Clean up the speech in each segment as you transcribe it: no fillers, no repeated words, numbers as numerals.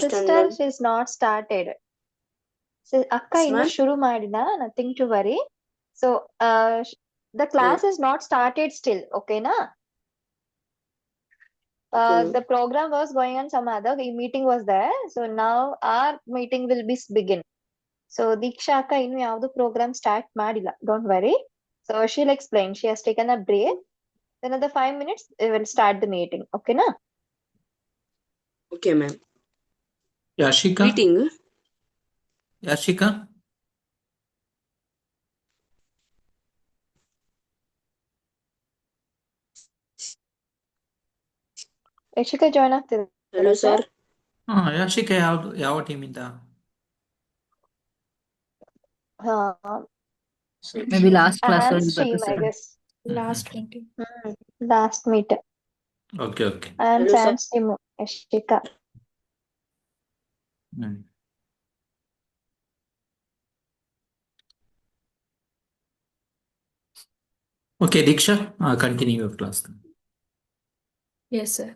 understand, sister, ma'am. she's not started. ಅಕ್ಕ Yes, ಇನ್ನು ma'am. ಶುರು ಮಾಡಿಲ್ಲ, nothing to worry. So the class is not started still, okay na? Okay, ma'am. The program was going on, some other meeting was there, so now our meeting will be begin. So Diksha akka ಇನ್ನು ಯಾವ್ದು program start ಮಾಡಿಲ್ಲ, don't worry. So she'll explain. She has taken a break. Another 5 minutes we will start the meeting, okay na? Okay, ma'am. Yashika Greeting. Yashika Yashika join ಆಗ್ತಿದ್ದಾರೆ Hello, sir. Sir? Yashika ಯಾವ ಟೀಮಿಂದ? ಹಾ, may be last class Anne's ಅಲ್ಲಿ team, ಇರ್ಬೇಕು I sir. guess. Last meeting. Last meet. Okay okay. Anne's Hello, sir. Anne's team, Yashika. Okay Deeksha, continue your class. Yes sir.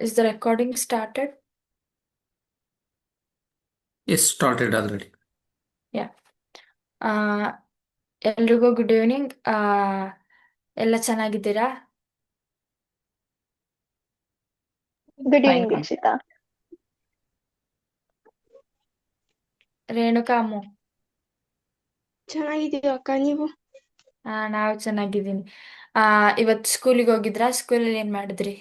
Is the recording started? Yes started already. ಎಲ್ರಿಗೂ good evening. ಎಲ್ಲ ಚೆನ್ನಾಗಿದ್ದೀರಾ? Good Fine, evening, ma'am. Dikshita. ರೇಣುಕಾಮು. ಚೆನ್ನಾಗಿದ್ದೀವಿ ಅಕ್ಕ, ನೀವು? ನಾವು ಚೆನ್ನಾಗಿದ್ದೀನಿ. ಇವತ್ತು ಸ್ಕೂಲಿಗೆ ಹೋಗಿದ್ರಾ? ಸ್ಕೂಲಲ್ಲಿ ಏನ್ ಮಾಡಿದ್ರಿ?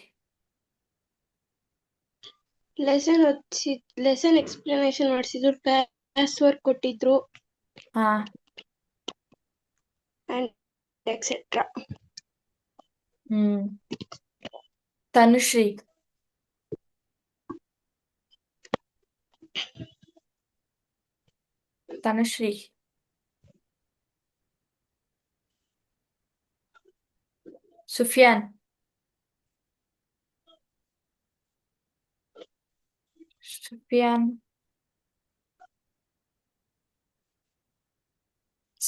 ಲೆಸನ್ ಎಕ್ಸ್ಪ್ಲನೇಷನ್ ಮಾಡಿಸಿದ್ರು, ಕ್ಲಾಸ್ ವರ್ಕ್ ಕೊಟ್ಟಿದ್ರು, ಹಾ ಅಂಡ್ ಎಕ್ಸೆಟ್ರಾ. ತನುಶ್ರೀ. ತನುಶ್ರೀ. ಸುಫಿಯಾನ್. ಸುಫಿಯಾನ್.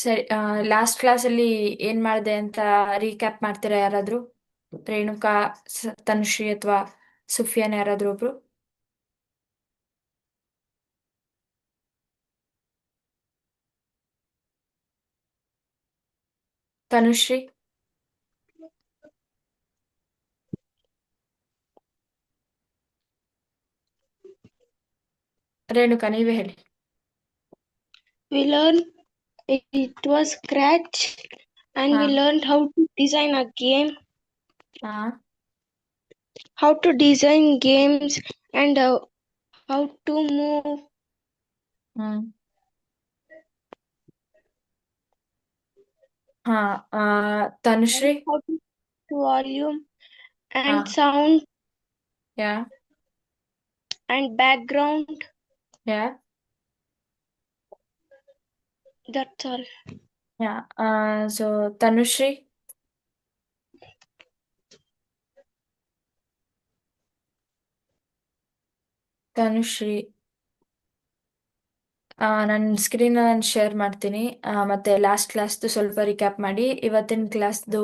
ಸರಿ, ಲಾಸ್ಟ್ ಕ್ಲಾಸಲ್ಲಿ ಏನ್ ಮಾಡಿದೆ ಅಂತ ರೀಕ್ಯಾಪ್ ಮಾಡ್ತೀರಾ ಯಾರಾದ್ರೂ? ರೇಣುಕಾ, ತನುಶ್ರೀ ಅಥವಾ ಸುಫಿಯಾನ್ ಯಾರಾದ್ರೂ ಒಬ್ರು? ತನುಶ್ರೀ. ರೇಣುಕಾ, ನೀವೇ ಹೇಳಿ. We learned it was Scratch, and we learned how to design a game, how to design games, and how to move. Tanushree. How to volume and sound and background. That's all. So Tanushree. Tanushree, ನನ್ನ screen ನಾನು share ಮಾಡ್ತೀನಿ. ಮತ್ತೆ last ಕ್ಲಾಸ್ದು ಸ್ವಲ್ಪ recap ಮಾಡಿ. ಇವತ್ತಿನ ಕ್ಲಾಸ್ದು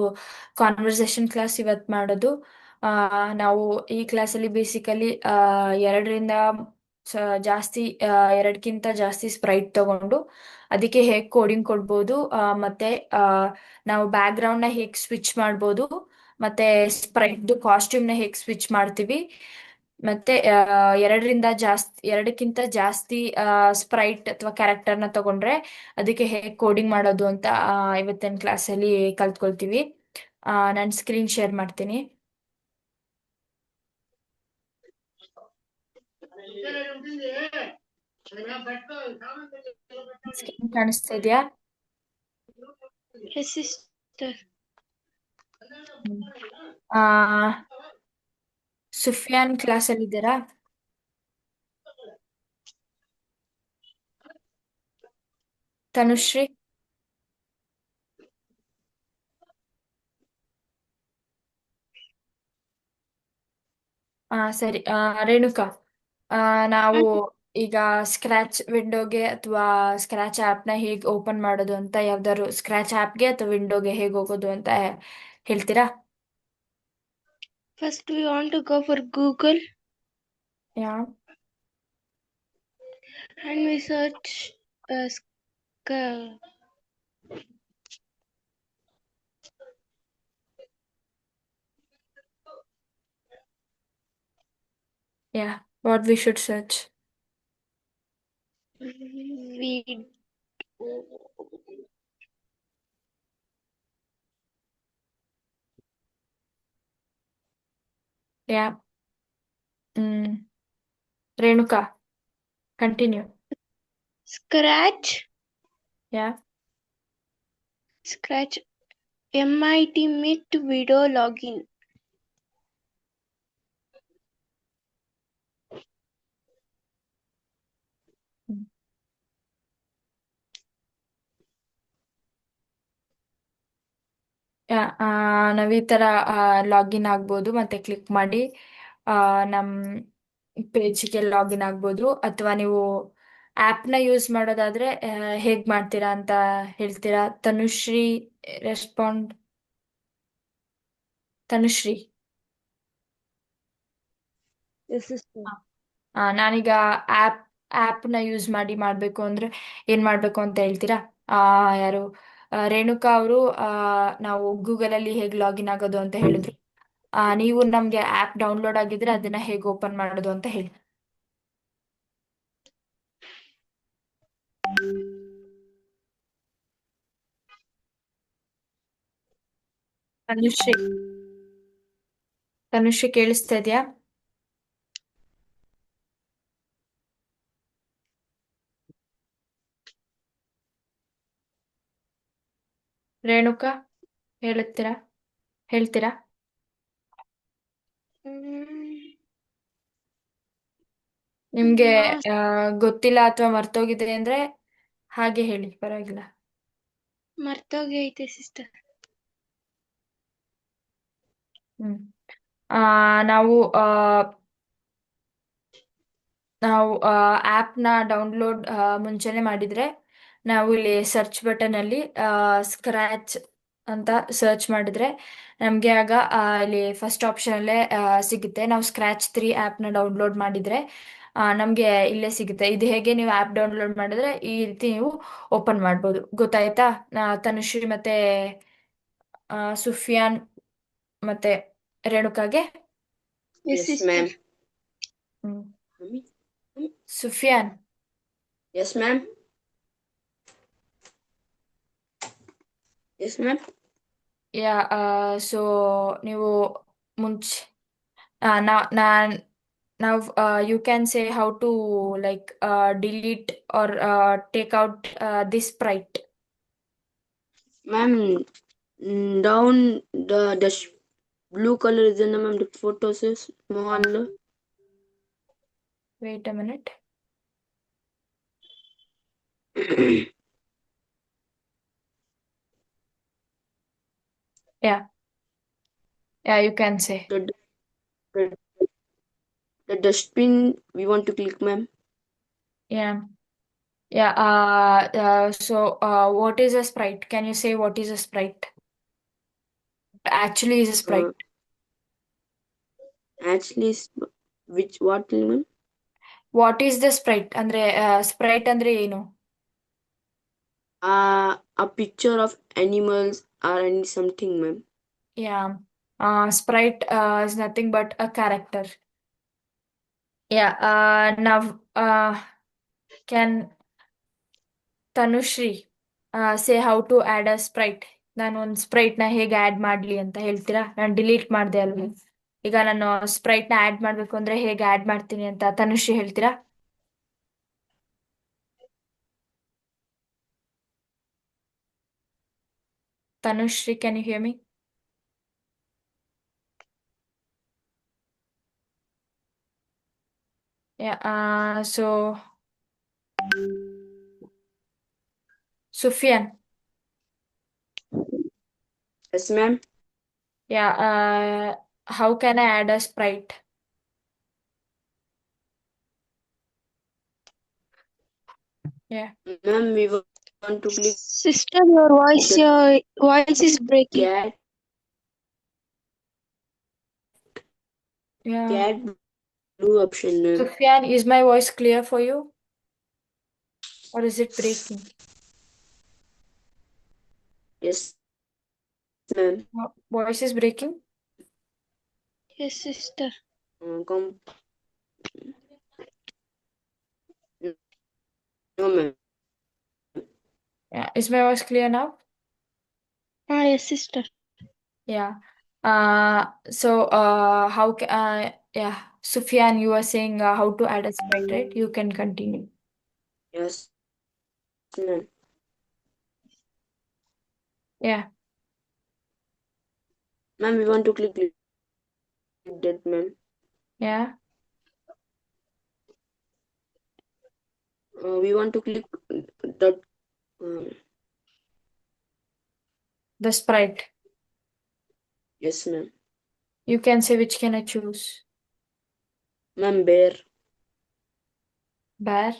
conversation class ಇವತ್ತು ಮಾಡೋದು. ನಾವು ಈ ಕ್ಲಾಸಲ್ಲಿ ಬೇಸಿಕಲಿ ಎರಡರಿಂದ ಜಾಸ್ತಿ, ಎರಡಕ್ಕಿಂತ ಜಾಸ್ತಿ ಸ್ಪ್ರೈಟ್ ತಗೊಂಡು ಅದಕ್ಕೆ ಹೇಗೆ ಕೋಡಿಂಗ್ ಕೊಡ್ಬೋದು, ಮತ್ತೆ ನಾವು ಬ್ಯಾಕ್ಗ್ರೌಂಡ್ನ ಹೇಗೆ ಸ್ವಿಚ್ ಮಾಡ್ಬೋದು, ಮತ್ತೆ ಸ್ಪ್ರೈಟ್ದು ಕಾಸ್ಟ್ಯೂಮ್ನ ಹೇಗೆ ಸ್ವಿಚ್ ಮಾಡ್ತೀವಿ, ಮತ್ತೆ ಎರಡಕ್ಕಿಂತ ಜಾಸ್ತಿ ಸ್ಪ್ರೈಟ್ ಅಥವಾ ಕ್ಯಾರೆಕ್ಟರ್ನ ತಗೊಂಡ್ರೆ ಅದಕ್ಕೆ ಹೇಗೆ ಕೋಡಿಂಗ್ ಮಾಡೋದು ಅಂತ ಇವತ್ತಿನ ಕ್ಲಾಸಲ್ಲಿ ಕಲ್ತ್ಕೊಳ್ತೀವಿ. ನಾನು ಸ್ಕ್ರೀನ್ ಶೇರ್ ಮಾಡ್ತೀನಿ. ಸ್ಕ್ರೀನ್ ಕಾಣಿಸ್ತಾ ಇದೆಯಾ? Yes, sister. ಸುಫಿಯಾನ್ ಕ್ಲಾಸಲ್ಲಿ ಇದ್ದೀರಾ? ತನುಶ್ರೀ. ಸರಿ. ರೇಣುಕಾ, ನಾವು ಈಗ ಸ್ಕ್ರಾಚ್ ವಿಂಡೋಗೆ ಅಥವಾ ಸ್ಕ್ರಾಚ್ ಆ್ಯಪ್ನ ಹೇಗೆ ಓಪನ್ ಮಾಡೋದು ಅಂತ ಯಾವ್ದಾದ್ರು ಸ್ಕ್ರಾಚ್ ಆ್ಯಪ್ಗೆ ಅಥವಾ ವಿಂಡೋಗೆ ಹೇಗೆ ಹೋಗೋದು ಅಂತ ಹೇಳ್ತೀರಾ? First, we want to go for Google yeah and we search sc- yeah what we should search? we yeah Renuka continue. scratch yeah MIT Meet video login. ನಾವು ಈ ಥರ ಲಾಗಿನ್ ಆಗ್ಬೋದು ಮತ್ತೆ ಕ್ಲಿಕ್ ಮಾಡಿ ನಮ್ಮ ಪೇಜ್ಗೆ ಲಾಗಿನ್ ಆಗ್ಬೋದು. ಅಥವಾ ನೀವು ಆ್ಯಪ್ನ ಯೂಸ್ ಮಾಡೋದಾದ್ರೆ ಹೇಗೆ ಮಾಡ್ತೀರಾ ಅಂತ ಹೇಳ್ತೀರಾ? ತನುಶ್ರೀ. ನಾನೀಗ ಆ್ಯಪ್ನ ಯೂಸ್ ಮಾಡಬೇಕು ಅಂದರೆ ಏನು ಮಾಡಬೇಕು ಅಂತ ಹೇಳ್ತೀರಾ? ಯಾರು ರೇಣುಕಾ ಅವರು ನಾವು ಗೂಗಲಲ್ಲಿ ಹೇಗೆ ಲಾಗಿನ್ ಆಗೋದು ಅಂತ ಹೇಳಿದ್ರು. ನೀವು ನಮಗೆ ಆ್ಯಪ್ ಡೌನ್ಲೋಡ್ ಆಗಿದ್ರೆ ಅದನ್ನ ಹೇಗೆ ಓಪನ್ ಮಾಡೋದು ಅಂತ ಹೇಳಿ. ತನುಶ್ರೀ ಕೇಳಿಸ್ತಾ ಇದೆಯಾ? ರೇಣುಕಾ ಹೇಳ್ತೀರಾ? ನಿಮ್ಗೆ ಗೊತ್ತಿಲ್ಲ ಅಥವಾ ಮರ್ತೋಗಿದೆ ಅಂದ್ರೆ ಹಾಗೆ ಹೇಳಿ, ಪರವಾಗಿಲ್ಲ. ಮರ್ತೋಗೈತೆ ಸಿಸ್ಟರ್. ನಾವು ಆ್ಯಪ್ನ ಡೌನ್ಲೋಡ್ ಮುಂಚೆನೆ ಮಾಡಿದ್ರೆ ನಾವು ಇಲ್ಲಿ ಸರ್ಚ್ ಬಟನಲ್ಲಿ ಸ್ಕ್ರ್ಯಾಚ್ ಅಂತ ಸರ್ಚ್ ಮಾಡಿದ್ರೆ ನಮಗೆ ಆಗ ಇಲ್ಲಿ ಫಸ್ಟ್ ಆಪ್ಷನಲ್ಲೇ ಸಿಗುತ್ತೆ. ನಾವು ಸ್ಕ್ರ್ಯಾಚ್ 3 ಆ್ಯಪ್ನ ಡೌನ್ಲೋಡ್ ಮಾಡಿದರೆ ನಮಗೆ ಇಲ್ಲೇ ಸಿಗುತ್ತೆ. ಇದು ಹೇಗೆ ನೀವು ಆ್ಯಪ್ ಡೌನ್ಲೋಡ್ ಮಾಡಿದ್ರೆ ಈ ರೀತಿ ನೀವು ಓಪನ್ ಮಾಡ್ಬೋದು. ಗೊತ್ತಾಯ್ತಾ? ತನುಶ್ರೀ ಮತ್ತೆ ಸುಫಿಯಾನ್ ಮತ್ತೆ ರೇಣುಕಾಗೆ. Yes, ma'am. Sufiyan. Yes, ma'am. Yes, ma'am. Ya so ನೀವು ಮುಂಚೆ ನಾವು you can say how to like delete or take out this sprite. Ma'am, down the blue color is in the ma'am. The photos is small. Wait a minute. Yeah, you can say. The dustbin we want to click, ma'am. Yeah. So what is a sprite? Can you say what is a sprite? Actually is a sprite. Actually, what, ma'am? What is the sprite? ಅಂದ್ರೆ sprite ಅಂದ್ರೆ ಏನು? A picture of animals or something, ma'am. Yeah. Sprite is nothing but a character. Yeah. Now can Tanushri say how to add a sprite? ನಾನು ಒಂದು ಸ್ಪ್ರೈಟ್ನ ಹೇಗೆ add ಮಾಡಲಿ ಅಂತ ಹೇಳ್ತೀರಾ? ನಾನು ಡಿಲೀಟ್ ಮಾಡಿದೆ ಅಲ್ವಾ, ಈಗ ನಾನು ಸ್ಪ್ರೈಟ್ನ ಆ್ಯಡ್ ಮಾಡಬೇಕು ಅಂದರೆ ಹೇಗೆ ಆ್ಯಡ್ ಮಾಡ್ತೀನಿ ಅಂತ ತನುಶ್ರೀ ಹೇಳ್ತೀರಾ? Tanushri, can you hear me? Yeah. So Sufyan. Yes, ma'am. Yeah. How can I add a sprite? Yeah. Ma'am, we want to click Sister, your voice is breaking. cat Yeah. cat blue option, ma'am. Sufyan, is my voice clear for you? Or is it breaking? Yes, ma'am. Voice is breaking? Yes, sister. No, ma'am. Yeah. Is my voice clear now? Yes, sister. Yeah. Yeah, Sufyan, you were saying how to add a sprite, right? You can continue. Yes, ma'am. Yeah. Ma'am, we want to click that, ma'am. Yeah. We want to click that. The sprite. Yes, ma'am. You can say which can I choose? Ma'am, bear. Bear.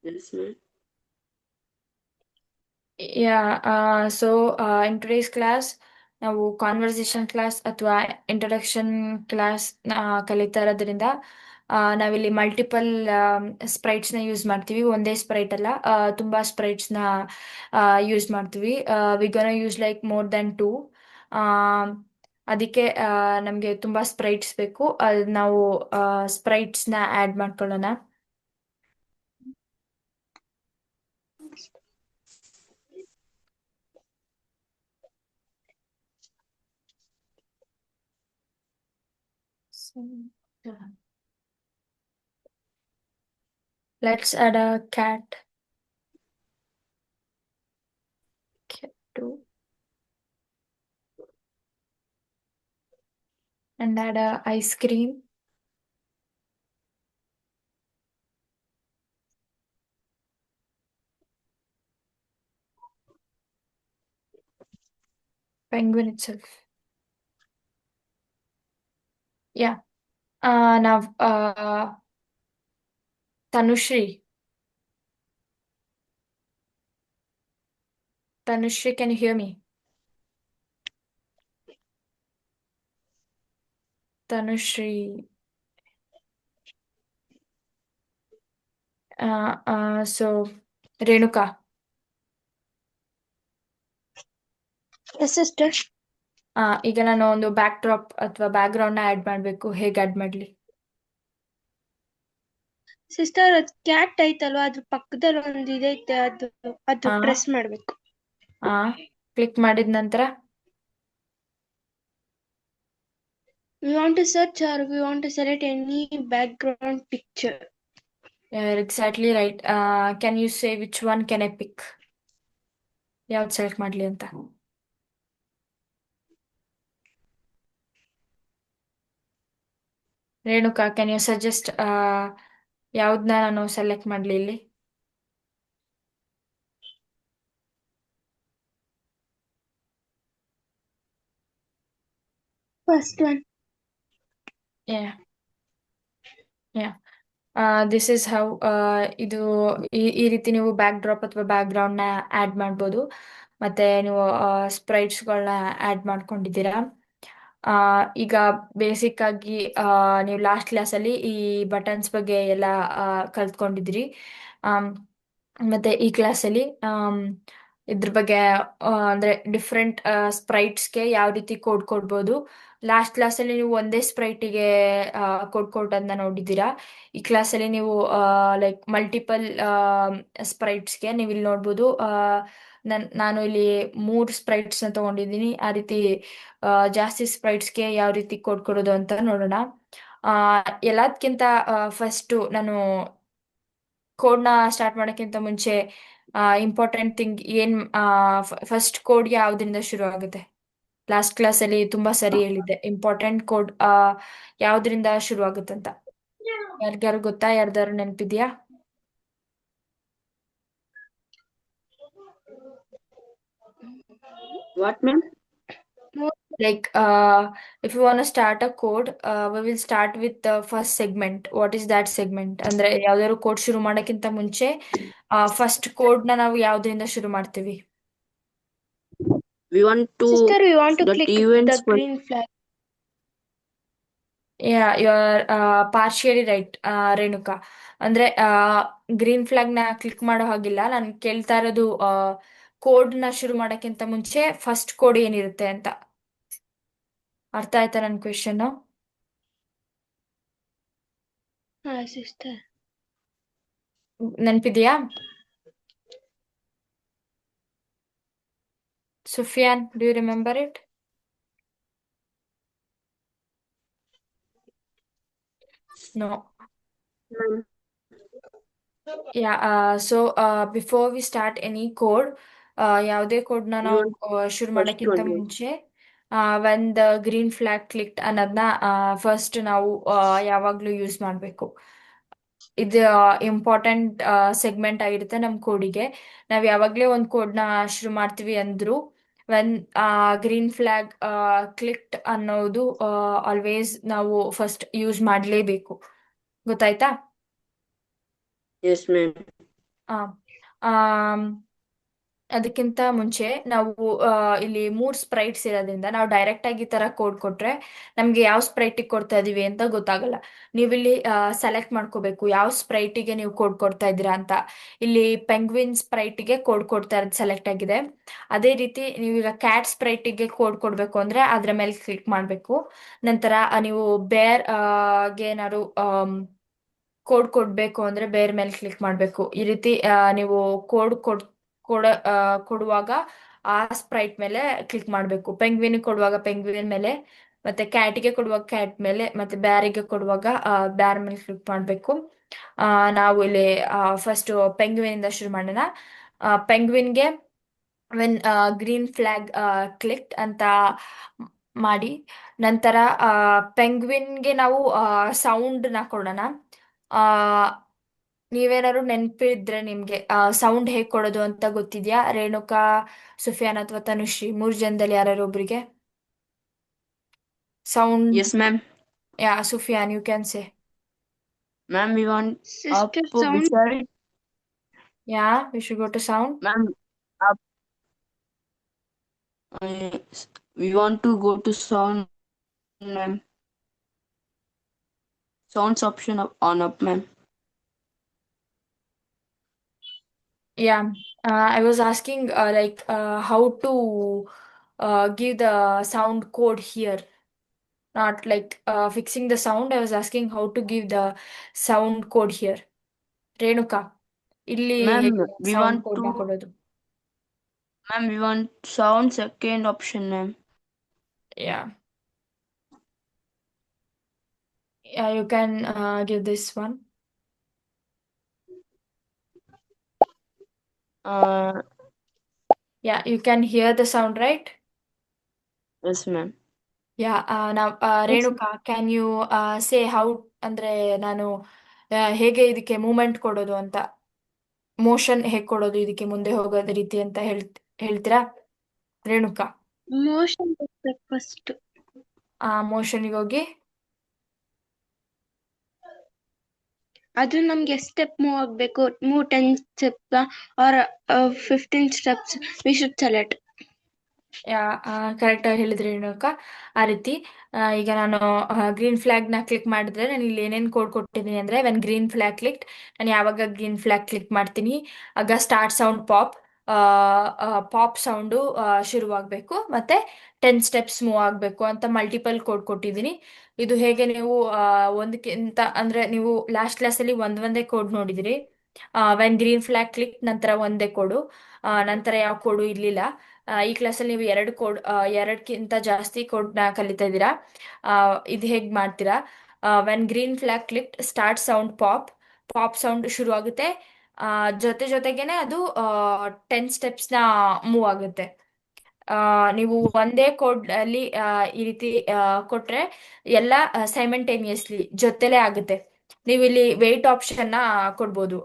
Yes, ma'am. Yeah. In today's class, ನಾವು conversation class ಅಥವಾ introduction class ಕಲಿತಾ ಇರೋದ್ರಿಂದ ನಾವಿಲ್ಲಿ multiple ಸ್ಪ್ರೈಟ್ಸ್ನ use ಮಾಡ್ತೀವಿ. ಒಂದೇ Sprite ಅಲ್ಲ, ತುಂಬ ಸ್ಪ್ರೈಟ್ಸ್ನ use ಮಾಡ್ತೀವಿ. V ಗೋನ use like more than 2. ಅದಕ್ಕೆ ನಮಗೆ ತುಂಬ ಸ್ಪ್ರೈಟ್ಸ್ ಬೇಕು. ನಾವು ಸ್ಪ್ರೈಟ್ಸ್ನ ಆ್ಯಡ್ ಮಾಡ್ಕೊಳ್ಳೋಣ. Let's add a cat. Cat 2. And add a ice cream. Penguin itself. Yeah. Now, Tanushri. Tanushri, can you hear me? Tanushri. So, Renuka. Yes, sister. ಈಗ ನಾನು ಒಂದು back drop ಅಥವಾ ಬ್ಯಾಕ್ ಗ್ರೌಂಡ್ ಆಡ್ ಮಾಡಬೇಕು. ಹೇಗೆ add ಮಾಡ್ಲಿ? Sister, ಅದು cat ಐತಲ್ವಾ, ಅದ್ರ ಪಕ್ಕದಲ್ಲಿ ಒಂದು ಇದೈತೆ, ಅದು ಪ್ರೆಸ್ ಮಾಡ್ಬೇಕು. ಕ್ಲಿಕ್ ಮಾಡಿದ ನಂತರ We want to search or we want to select any background picture. You're exactly right. Can you say which one can I pick? ಯಾವ್ದು ಸೆಲೆಕ್ಟ್ ಮಾಡ್ಲಿ ಅಂತ? ರೇಣುಕಾ, ಕ್ಯಾನ್ ಯು ಸಜೆಸ್ಟ್ ಯಾವ್ದನ್ನ ನಾನು ಸೆಲೆಕ್ಟ್ ಮಾಡ್ಲಿ ಇಲ್ಲಿ? First one. Yeah. This is how ಇದು ಈ ರೀತಿ ನೀವು ಬ್ಯಾಕ್ ಡ್ರಾಪ್ ಅಥವಾ ಬ್ಯಾಕ್ ಗ್ರೌಂಡ್ನ ಆ್ಯಡ್ ಮಾಡ್ಬೋದು. ಮತ್ತೆ ನೀವು ಸ್ಪ್ರೈಟ್ಸ್ಗಳನ್ನ ಆ್ಯಡ್ ಮಾಡ್ಕೊಂಡಿದ್ದೀರಾ. ಈಗ ಬೇಸಿಕ್ ಆಗಿ ನೀವು ಲಾಸ್ಟ್ ಕ್ಲಾಸಲ್ಲಿ ಈ ಬಟನ್ಸ್ ಬಗ್ಗೆ ಎಲ್ಲ ಕಲ್ತ್ಕೊಂಡಿದ್ದೀರಿ. ಮತ್ತೆ ಈ ಕ್ಲಾಸಲ್ಲಿ ಇದ್ರ ಬಗ್ಗೆ ಅಂದರೆ ಡಿಫ್ರೆಂಟ್ ಸ್ಪ್ರೈಟ್ಸ್ಗೆ ಯಾವ ರೀತಿ ಕೋಡ್ ಕೊಡ್ಬೋದು. ಲಾಸ್ಟ್ ಕ್ಲಾಸಲ್ಲಿ ನೀವು ಒಂದೇ ಸ್ಪ್ರೈಟಿಗೆ ಕೋಡ್ ಕೊಡೋದನ್ನ ನೋಡಿದ್ದೀರಾ. ಈ ಕ್ಲಾಸಲ್ಲಿ ನೀವು ಲೈಕ್ ಮಲ್ಟಿಪಲ್ ಸ್ಪ್ರೈಟ್ಸ್ಗೆ ನೀವು ಇಲ್ಲಿ ನೋಡ್ಬೋದು. ನಾನು ಇಲ್ಲಿ 3 ಸ್ಪ್ರೈಟ್ಸ್ನ ತೊಗೊಂಡಿದ್ದೀನಿ. ಆ ರೀತಿ ಜಾಸ್ತಿ ಸ್ಪ್ರೈಟ್ಸ್ಗೆ ಯಾವ ರೀತಿ ಕೋಡ್ ಕೊಡೋದು ಅಂತ ನೋಡೋಣ. ಎಲ್ಲದಕ್ಕಿಂತ ಫಸ್ಟು ನಾನು ಕೋಡ್ನ ಸ್ಟಾರ್ಟ್ ಮಾಡೋಕ್ಕಿಂತ ಮುಂಚೆ ಇಂಪಾರ್ಟೆಂಟ್ ಥಿಂಗ್ ಫಸ್ಟ್ ಕೋಡ್ ಯಾವುದರಿಂದ ಶುರು ಆಗುತ್ತೆ? ಲಾಸ್ಟ್ ಕ್ಲಾಸಲ್ಲಿ ತುಂಬಾ ಸರಿ ಹೇಳಿದ್ದೆ, ಇಂಪಾರ್ಟೆಂಟ್ ಕೋಡ್ ಯಾವ್ದ್ರಿಂದ ಶುರು ಆಗುತ್ತಂತ. ಯಾರಿಗಾರು ಗೊತ್ತಾ? ಯಾರ್ದಾರು ನೆನಪಿದ್ಯಾ? What, ma'am? Like, if you want to start a code, we will start with the first segment. What is that segment? ಅಂದ್ರೆ ಯಾವ್ದಾದ್ರು ಕೋಡ್ ಶುರು ಮಾಡೋಕ್ಕಿಂತ ಮುಂಚೆ ಫಸ್ಟ್ ಕೋಡ್ ನಾವು ಯಾವ್ದ್ರಿಂದ ಶುರು ಮಾಡ್ತೀವಿ? We want to Sister, we want to that click events the green flag. Yeah, you're partially right, Renuka. ಅಂದ್ರೆ green flag ನ ಕ್ಲಿಕ್ ಮಾಡೋ ಹಾಗಿಲ್ಲ. ನಾನು ಕೇಳ್ತಾ ಇರೋದು ಕೋಡ್ ನ ಶುರು ಮಾಡೋಕ್ಕಿಂತ ಮುಂಚೆ ಫಸ್ಟ್ ಕೋಡ್ ಏನಿರುತ್ತೆ ಅಂತ. ಅರ್ಥ ಆಯ್ತಾ ನನ್ನ ಕ್ವೆಶನ್? ಹಾ ಸಿಸ್ಟರ್. ನೆನಪಿದೆಯಾ? Sufyan, do you remember it? No. ma'am. Yeah, so before we start any code, ಯಾವುದೇ ಕೋಡ್ನ We ನಾವು want ಶುರು first ಮಾಡೋಕ್ಕಿಂತ one, ma'am. ಮುಂಚೆ when the green flag clicked ಅನ್ನೋದನ್ನ ಫಸ್ಟ್ ನಾವು ಯಾವಾಗಲೂ ಯೂಸ್ ಮಾಡಬೇಕು. ಇದು ಇಂಪಾರ್ಟೆಂಟ್ ಸೆಗ್ಮೆಂಟ್ ಆಗಿರುತ್ತೆ ನಮ್ಮ ಕೋಡಿಗೆ. ನಾವು ಯಾವಾಗಲೇ ಒಂದು ಕೋಡ್ನ ಶುರು ಮಾಡ್ತೀವಿ ಅಂದ್ರು ವೆನ್ ಗ್ರೀನ್ ಫ್ಲಾಗ್ ಕ್ಲಿಕ್ಡ್ ಅನ್ನೋದು ಆಲ್ವೇಸ್ ನಾವು ಫಸ್ಟ್ ಯೂಸ್ ಮಾಡಲೇಬೇಕು. ಗೊತ್ತಾಯ್ತಾ? Yes, ma'am. ಆಮ್, ಅದಕ್ಕಿಂತ ಮುಂಚೆ ನಾವು ಇಲ್ಲಿ 3 ಸ್ಪ್ರೈಟ್ಸ್ ಇರೋದ್ರಿಂದ ನಾವು ಡೈರೆಕ್ಟ್ ಆಗಿ ಈ ತರ ಕೋಡ್ ಕೊಟ್ರೆ ನಮ್ಗೆ ಯಾವ ಸ್ಪ್ರೈಟಿಗೆ ಕೊಡ್ತಾ ಇದೀವಿ ಅಂತ ಗೊತ್ತಾಗಲ್ಲ. ನೀವು ಇಲ್ಲಿ ಸೆಲೆಕ್ಟ್ ಮಾಡ್ಕೋಬೇಕು ಯಾವ ಸ್ಪ್ರೈಟಿಗೆ ನೀವು ಕೋಡ್ ಕೊಡ್ತಾ ಇದ್ದೀರಾ ಅಂತ. ಇಲ್ಲಿ ಪೆಂಗ್ವಿನ್ ಸ್ಪ್ರೈಟಿಗೆ ಕೋಡ್ ಕೊಡ್ತಾ ಇರೋದು ಸೆಲೆಕ್ಟ್ ಆಗಿದೆ. ಅದೇ ರೀತಿ ನೀವೀಗ ಕ್ಯಾಟ್ ಸ್ಪ್ರೈಟಿಗೆ ಕೋಡ್ ಕೊಡ್ಬೇಕು ಅಂದ್ರೆ ಅದ್ರ ಮೇಲೆ ಕ್ಲಿಕ್ ಮಾಡಬೇಕು. ನಂತರ ನೀವು ಬೇರ್ ಗೆ ಏನಾದ್ರು ಕೋಡ್ ಕೊಡ್ಬೇಕು ಅಂದ್ರೆ ಬೇರೆ ಮೇಲೆ ಕ್ಲಿಕ್ ಮಾಡಬೇಕು. ಈ ರೀತಿ ನೀವು ಕೋಡ್ ಕೊಡುವಾಗ ಆ ಸ್ಪ್ರೈಟ್ ಮೇಲೆ ಕ್ಲಿಕ್ ಮಾಡಬೇಕು. ಪೆಂಗ್ವಿನ್ ಕೊಡುವಾಗ ಪೆಂಗ್ವಿನ್ ಮೇಲೆ, ಮತ್ತೆ ಕ್ಯಾಟಿಗೆ ಕೊಡುವಾಗ ಕ್ಯಾಟ್ ಮೇಲೆ, ಮತ್ತೆ ಬ್ಯಾರಿಗೆ ಕೊಡುವಾಗ ಬ್ಯಾರ್ ಮೇಲೆ ಕ್ಲಿಕ್ ಮಾಡಬೇಕು. ನಾವು ಇಲ್ಲಿ ಫಸ್ಟ್ ಪೆಂಗ್ವಿನ್ ಇಂದ ಶುರು ಮಾಡೋಣ. ಪೆಂಗ್ವಿನ್ಗೆ ವೆನ್ ಗ್ರೀನ್ ಫ್ಲಾಗ್ ಕ್ಲಿಕ್ ಅಂತ ಮಾಡಿ, ನಂತರ ಪೆಂಗ್ವಿನ್ಗೆ ನಾವು ಸೌಂಡ್ ನ ಕೊಡೋಣ. ಆ ನೀವೇನಾದ್ರು ನೆನಪಿದ್ರೆ ನಿಮ್ಗೆ ಸೌಂಡ್ ಹೇಗ್ ಕೊಡೋದು ಅಂತ ಗೊತ್ತಿದ್ಯಾ? ರೇಣುಕಾ, ಸುಫಿಯಾನ್ ಅಥವಾ ತನುಶ್ರೀ 3 ಜನದಲ್ಲಿ ಯಾರು ಒಬ್ರಿಗೆ ಸೌಂಡ್? Yes, ma'am. Ya, Sufiyan, you can say. Ma'am, we want up Sister, sound. beside. Ya, we should go to sound. Ma'am, up. We want to go to sound, ma'am. Sounds option on up, ma'am. Yeah, I was asking like how to give the sound code here. Not like fixing the sound. I was asking how to give the sound code here. Renuka, ಇಲ್ಲಿ Ma'am, ಹೇಗೆ we sound want code ನ to. ಕೊಡೋದು? Ma'am, we want sound second option, ma'am. Yeah. Yeah, you can give this one. Yeah, you can hear the sound, right? Yes, ma'am. Yeah, now Renuka, can you say how ಅಂದ್ರೆ ನಾನು ಹೇಗೆ ಇದಕ್ಕೆ moment ಕೊಡೋದು ಅಂತ, motion ಹೇಗೆ ಕೊಡೋದು ಇದಕ್ಕೆ ಮುಂದೆ ಹೋಗೋದ ರೀತಿ ಅಂತ ಹೇಳ್ತೀರಾ ರೇಣುಕಾ? Motion first. ಮೋಷನ್ಗೆ ಹೋಗಿ ಅದು ನಮ್ಗೆ ಸ್ಟೆಪ್ ಮೂವ್ ಆಗ್ಬೇಕು. 10 step or 15 steps we should select. Correct ಆಗಿ ಹೇಳಿದ್ರಿ ರೇಣುಕಾ. ಆ ರೀತಿ ಈಗ ನಾನು ಗ್ರೀನ್ ಫ್ಲಾಗ್ ನ ಕ್ಲಿಕ್ ಮಾಡಿದ್ರೆ ನಾನು ಇಲ್ಲಿ ಏನೇನು ಕೋಡ್ ಕೊಟ್ಟಿದ್ದೀನಿ ಅಂದ್ರೆ ವೆನ್ ಗ್ರೀನ್ ಫ್ಲಾಗ್ ಕ್ಲಿಕ್, ನಾನು ಯಾವಾಗ ಗ್ರೀನ್ ಫ್ಲಾಗ್ ಕ್ಲಿಕ್ ಮಾಡ್ತೀನಿ ಆಗ ಸ್ಟಾರ್ಟ್ ಸೌಂಡ್ ಪಾಪ್ ಸೌಂಡು ಶುರುವಾಗಬೇಕು, ಮತ್ತೆ 10 ಸ್ಟೆಪ್ಸ್ ಮೂವ್ ಆಗಬೇಕು ಅಂತ ಮಲ್ಟಿಪಲ್ ಕೋಡ್ ಕೊಟ್ಟಿದ್ದೀನಿ. ಇದು ಹೇಗೆ ನೀವು ಒಂದಕ್ಕಿಂತ ಅಂದ್ರೆ ನೀವು ಲಾಸ್ಟ್ ಕ್ಲಾಸಲ್ಲಿ ಒಂದೇ ಕೋಡ್ ನೋಡಿದಿರಿ. ವೆನ್ ಗ್ರೀನ್ ಫ್ಲಾಗ್ ಕ್ಲಿಕ್ ನಂತರ ಒಂದೇ ಕೋಡು, ನಂತರ ಯಾವ ಕೋಡು ಇರಲಿಲ್ಲ. ಈ ಕ್ಲಾಸಲ್ಲಿ ನೀವು ಎರಡಕ್ಕಿಂತ ಜಾಸ್ತಿ ಕೋಡ್ನ ಕಲಿತಾ ಇದ್ದೀರಾ. ಇದು ಹೇಗೆ ಮಾಡ್ತೀರಾ? When green flag click start sound pop sound ಶುರು ಆಗುತ್ತೆ. ಜೊತೆಗೇನೆ ಅದು 10 ಸ್ಟೆಪ್ಸ್ನ ಮೂವ್ ಆಗುತ್ತೆ. ನೀವು ಒಂದೇ ಕೋಡ್ ಅಲ್ಲಿ ಈ ರೀತಿ ಕೊಟ್ರೆ ಎಲ್ಲ ಸೈಮಂಟೇನಿಯಸ್ಲಿ ಜೊತೆಲೇ ಆಗುತ್ತೆ. ನೀವು ಇಲ್ಲಿ ವೆಯ್ಟ್ ಆಪ್ಷನ್ನ ಕೊಡ್ಬೋದು.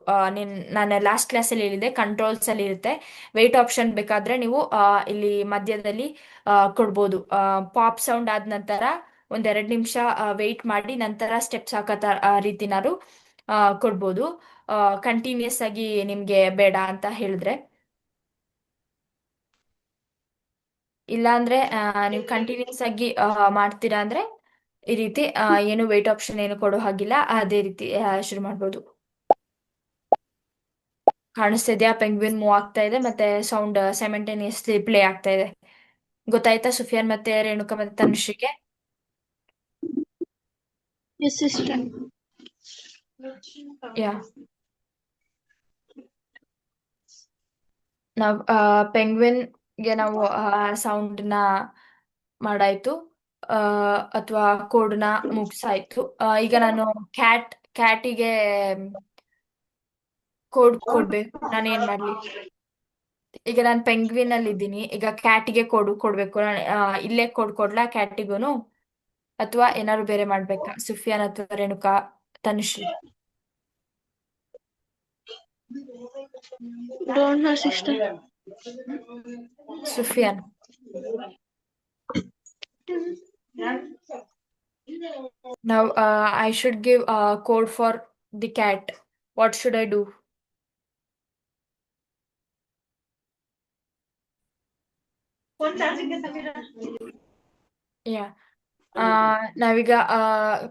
ನಾನು ಲಾಸ್ಟ್ ಕ್ಲಾಸಲ್ಲಿ ಹೇಳಿದೆ ಕಂಟ್ರೋಲ್ಸ್ ಅಲ್ಲಿ ಇರುತ್ತೆ. ವೆಯ್ಟ್ ಆಪ್ಷನ್ ಬೇಕಾದ್ರೆ ನೀವು ಇಲ್ಲಿ ಮಧ್ಯದಲ್ಲಿ ಕೊಡ್ಬೋದು. ಪಾಪ್ ಸೌಂಡ್ ಆದ ನಂತರ ಒಂದೆರಡು ನಿಮಿಷ ವೆಯ್ಟ್ ಮಾಡಿ ನಂತರ ಸ್ಟೆಪ್ಸ್ ಹಾಕೋ ರೀತಿನಾರು ಕೊಡ್ಬೋದು. ಕಂಟಿನ್ಯೂಸ್ ಆಗಿ ನಿಮಗೆ ಬೇಡ ಅಂತ ಹೇಳಿದ್ರೆ. ಇಲ್ಲಾಂದ್ರೆ ನೀವು ಕಂಟಿನ್ಯೂಸ್ ಆಗಿ ಮಾಡ್ತೀರಾ ಅಂದ್ರೆ ಈ ರೀತಿ ಏನು ವೇಟ್ ಆಪ್ಷನ್ ಏನು ಕೊಡೋ ಹಾಗಿಲ್ಲ, ಅದೇ ರೀತಿ ಶುರು ಮಾಡ್ಬೋದು. ಕಾಣಿಸ್ತಾ ಇದೆಯಾ? ಪೆಂಗ್ವಿನ್ ಮೂವ್ ಆಗ್ತಾ ಇದೆ ಮತ್ತೆ ಸೌಂಡ್ ಸೈಮಲ್ಟೇನಿಯಸ್ಲಿ ಪ್ಲೇ ಆಗ್ತಾ ಇದೆ. ಗೊತ್ತಾಯ್ತಾ ಸುಫಿಯಾನ್ ಮತ್ತೆ ರೇಣುಕಾ ಮತ್ತೆ ತನುಶ್ರೀಗೆ? Yes, sister. ಯಾ, ನಾವು ಪೆಂಗ್ವಿನ್ಗೆ ನಾವು ಸೌಂಡ್ನ ಮಾಡಾಯ್ತು, ಅಥವಾ ಕೋಡ್ನ ಮುಗ್ಸಾಯ್ತು. ಈಗ ನಾನು ಕ್ಯಾಟಿಗೆ ಕೋಡ್ ಕೊಡ್ಬೇಕು. ನಾನು ಏನ್ ಮಾಡ್ಲಿ? ಈಗ ನಾನು ಪೆಂಗ್ವಿನ್ ಅಲ್ಲಿ ಇದ್ದೀನಿ, ಈಗ ಕ್ಯಾಟಿಗೆ ಕೊಡ್ಬೇಕು. ನಾನು ಇಲ್ಲೇ ಕೋಡ್ ಕೊಡ್ಲಾ ಕ್ಯಾಟಿಗೂನು, ಅಥವಾ ಏನಾದ್ರು ಬೇರೆ ಮಾಡ್ಬೇಕಾ? ಸುಫಿಯಾನ್ ಅಥವಾ Renuka, Tanushree? Don't know, sister. Sufiyan, now I should give a code for the cat. What should I do? Yeah. ನಾವೀಗ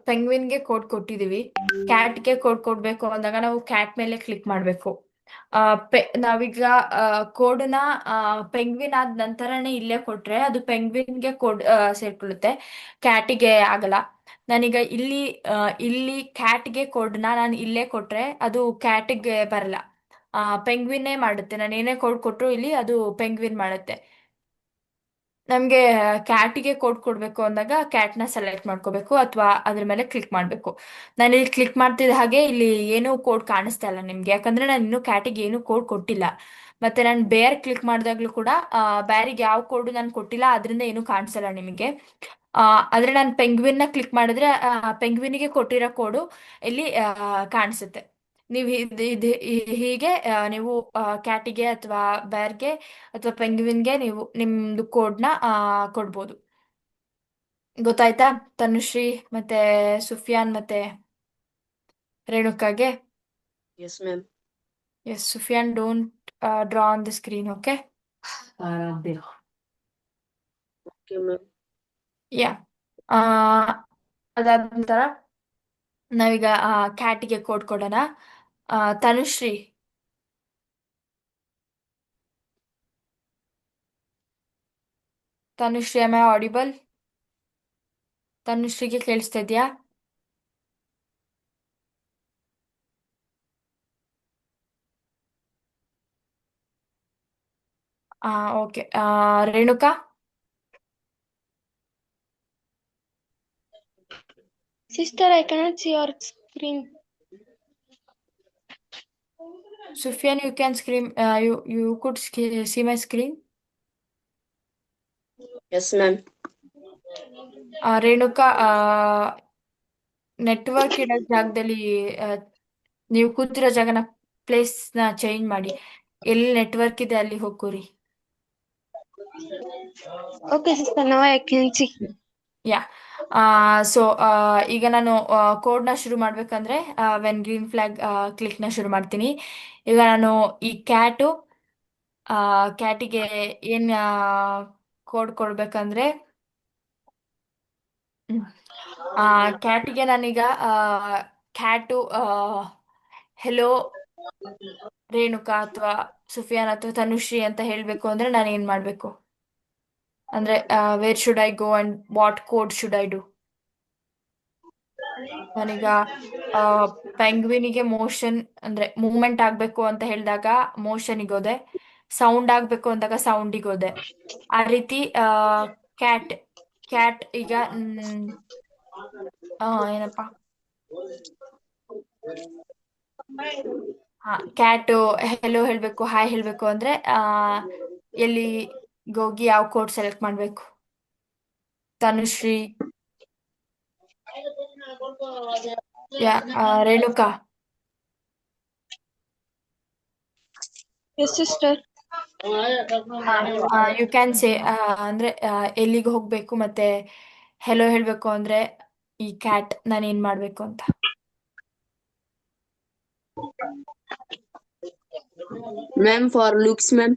ಪೆಂಗ್ವಿನ್ಗೆ ಕೋಡ್ ಕೊಟ್ಟಿದೀವಿ. ಕ್ಯಾಟ್ಗೆ ಕೋಡ್ ಕೊಡ್ಬೇಕು ಅಂದಾಗ ನಾವು ಕ್ಯಾಟ್ ಮೇಲೆ ಕ್ಲಿಕ್ ಮಾಡಬೇಕು. ನಾವೀಗ ಕೋಡ್ನ ಪೆಂಗ್ವಿನ್ ಆದ ನಂತರನೇ ಇಲ್ಲೇ ಕೊಟ್ರೆ ಅದು ಪೆಂಗ್ವಿನ್ಗೆ ಕೋಡ್ ಸೇರ್ಕೊಳ್ಳುತ್ತೆ, ಕ್ಯಾಟಿಗೆ ಆಗಲ್ಲ. ನಾನೀಗ ಇಲ್ಲಿ ಕ್ಯಾಟ್ಗೆ ಕೋಡ್ನ ನಾನು ಇಲ್ಲೇ ಕೊಟ್ರೆ ಅದು ಕ್ಯಾಟಿಗೆ ಬರಲ್ಲ, ಪೆಂಗ್ವಿನ್ನೇ ಮಾಡುತ್ತೆ. ನಾನು ಏನೇ ಕೋಡ್ ಕೊಟ್ಟರು ಇಲ್ಲಿ ಅದು ಪೆಂಗ್ವಿನ್ ಮಾಡುತ್ತೆ. ನಮಗೆ ಕ್ಯಾಟಿಗೆ ಕೋಡ್ ಕೊಡಬೇಕು ಅಂದಾಗ ಕ್ಯಾಟ್ನ ಸೆಲೆಕ್ಟ್ ಮಾಡ್ಕೋಬೇಕು ಅಥವಾ ಅದ್ರ ಮೇಲೆ ಕ್ಲಿಕ್ ಮಾಡಬೇಕು. ನಾನು ಇಲ್ಲಿ ಕ್ಲಿಕ್ ಮಾಡ್ತಿದ್ದ ಹಾಗೆ ಇಲ್ಲಿ ಏನೂ ಕೋಡ್ ಕಾಣಿಸ್ತಾ ಇಲ್ಲ ನಿಮ್ಗೆ, ಯಾಕಂದ್ರೆ ನಾನು ಇನ್ನೂ ಕ್ಯಾಟಿಗೆ ಏನೂ ಕೋಡ್ ಕೊಟ್ಟಿಲ್ಲ. ಮತ್ತೆ ನಾನು ಬೇರ್ ಕ್ಲಿಕ್ ಮಾಡಿದಾಗ್ಲೂ ಕೂಡ ಬೇರಿಗೆ ಯಾವ ಕೋಡ್ ನಾನು ಕೊಟ್ಟಿಲ್ಲ, ಅದರಿಂದ ಏನೂ ಕಾಣಿಸಲ್ಲ ನಿಮಗೆ. ಆದ್ರೆ ನಾನು ಪೆಂಗ್ವಿನ್ನ ಕ್ಲಿಕ್ ಮಾಡಿದ್ರೆ ಪೆಂಗ್ವಿನಿಗೆ ಕೊಟ್ಟಿರೋ ಕೋಡು ಇಲ್ಲಿ ಕಾಣಿಸುತ್ತೆ. ನೀವು ಹೀಗೆ ನೀವು ಕ್ಯಾಟಿಗೆ ಅಥವಾ ಬೇರ್ಗೆ ಅಥವಾ ಪೆಂಗ್ವಿನ್ಗೆ ನೀವು ನಿಮ್ದು ಕೋಡ್ನ ಕೊಡ್ಬೋದು. ಗೊತ್ತಾಯ್ತಾ ತನುಶ್ರೀ ಮತ್ತೆ ಸುಫಿಯಾನ್ ಮತ್ತೆ ರೇಣುಕಾಗೆ? Yes, ma'am. Yes, Sufiyan don't draw on the screen, okay? Okay, ma'am. Yeah, ಅದಾದ ನಂತರ ನಾವೀಗ ಕ್ಯಾಟಿಗೆ ಕೋಡ್ ಕೊಡೋಣ. Tanushree, Tanushree am I audible? ತನುಶ್ರೀಗೆ ಕೇಳಿಸ್ತಾ ಇದೆಯಾ? Okay. Renuka? Sister, I cannot see your screen. Sufyan, you can scream. You could see my screen. Yes, ma'am. Renuka, network ಇರೋ ಜಾಗದಲ್ಲಿ ನೀವು ಕೂತಿರೋ ಜಾಗನ ಪ್ಲೇಸ್ನ ಚೇಂಜ್ ಮಾಡಿ. ಎಲ್ಲಿ ನೆಟ್ವರ್ಕ್ ಇದೆ ಅಲ್ಲಿ ಹೋಗ್ಕೂರಿ. Okay, sister, now I can see. Yeah, so ಈಗ ನಾನು ಕೋಡ್ನ ಶುರು ಮಾಡ್ಬೇಕಂದ್ರೆ ವೆನ್ ಗ್ರೀನ್ ಫ್ಲಾಗ್ ಕ್ಲಿಕ್ನ ಶುರು ಮಾಡ್ತೀನಿ. ಈಗ ನಾನು ಈ ಕ್ಯಾಟಿಗೆ ಏನ್ ಕೋಡ್ ಕೊಡ್ಬೇಕಂದ್ರೆ, ಕ್ಯಾಟಿಗೆ ನಾನೀಗ ಕ್ಯಾಟು ಹೆಲೋ ರೇಣುಕಾ ಅಥವಾ ಸುಫಿಯಾನ್ ಅಥವಾ ತನುಶ್ರೀ ಅಂತ ಹೇಳಬೇಕು ಅಂದ್ರೆ ನಾನು ಏನ್ ಮಾಡಬೇಕು ಅಂದ್ರೆ, wear should I go and what code should I do? ನಾನೀಗ ಪೆಂಗ್ವಿನಿಗೆ ಮೋಷನ್ ಅಂದ್ರೆ ಮೂವ್ಮೆಂಟ್ ಆಗ್ಬೇಕು ಅಂತ ಹೇಳಿದಾಗ ಮೋಷನಿಗೆ ಹೋದೆ, ಸೌಂಡ್ ಆಗ್ಬೇಕು ಅಂದಾಗ ಸೌಂಡಿಗೆ ಹೋದೆ. ಆ ರೀತಿ ಕ್ಯಾಟ್ ಕ್ಯಾಟ್ ಈಗ ಏನಪ್ಪ, ಕ್ಯಾಟು ಹೆಲೋ ಹೇಳ್ಬೇಕು, ಹಾಯ್ ಹೇಳ್ಬೇಕು ಅಂದ್ರೆ ಎಲ್ಲಿ ಹೋಗಿ ಯಾವ ಕೋಡ್ ಸೆಲೆಕ್ಟ್ ಮಾಡ್ಬೇಕು? Tanushree? Yeah Renuka. Yes, sister. You can say ಅಂದ್ರೆ ಎಲ್ಲಿಗೆ ಹೋಗ್ಬೇಕು ಮತ್ತೆ ಹೆಲೋ ಹೇಳ್ಬೇಕು ಅಂದ್ರೆ ಈ ಕ್ಯಾಟ್ ನಾನು ಏನ್ ಮಾಡ್ಬೇಕು ಅಂತ. Ma'am, for looks, ma'am.